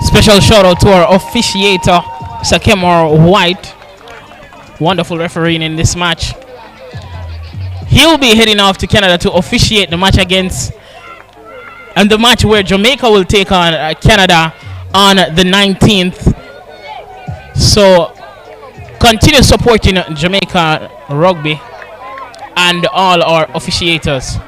Speaker 1: Special shout out to our officiator, Sakemar White. Wonderful refereeing in this match. He'll be heading off to Canada to officiate the match against, and the match where Jamaica will take on Canada on the 19th. So continue supporting Jamaica Rugby and all our officiators.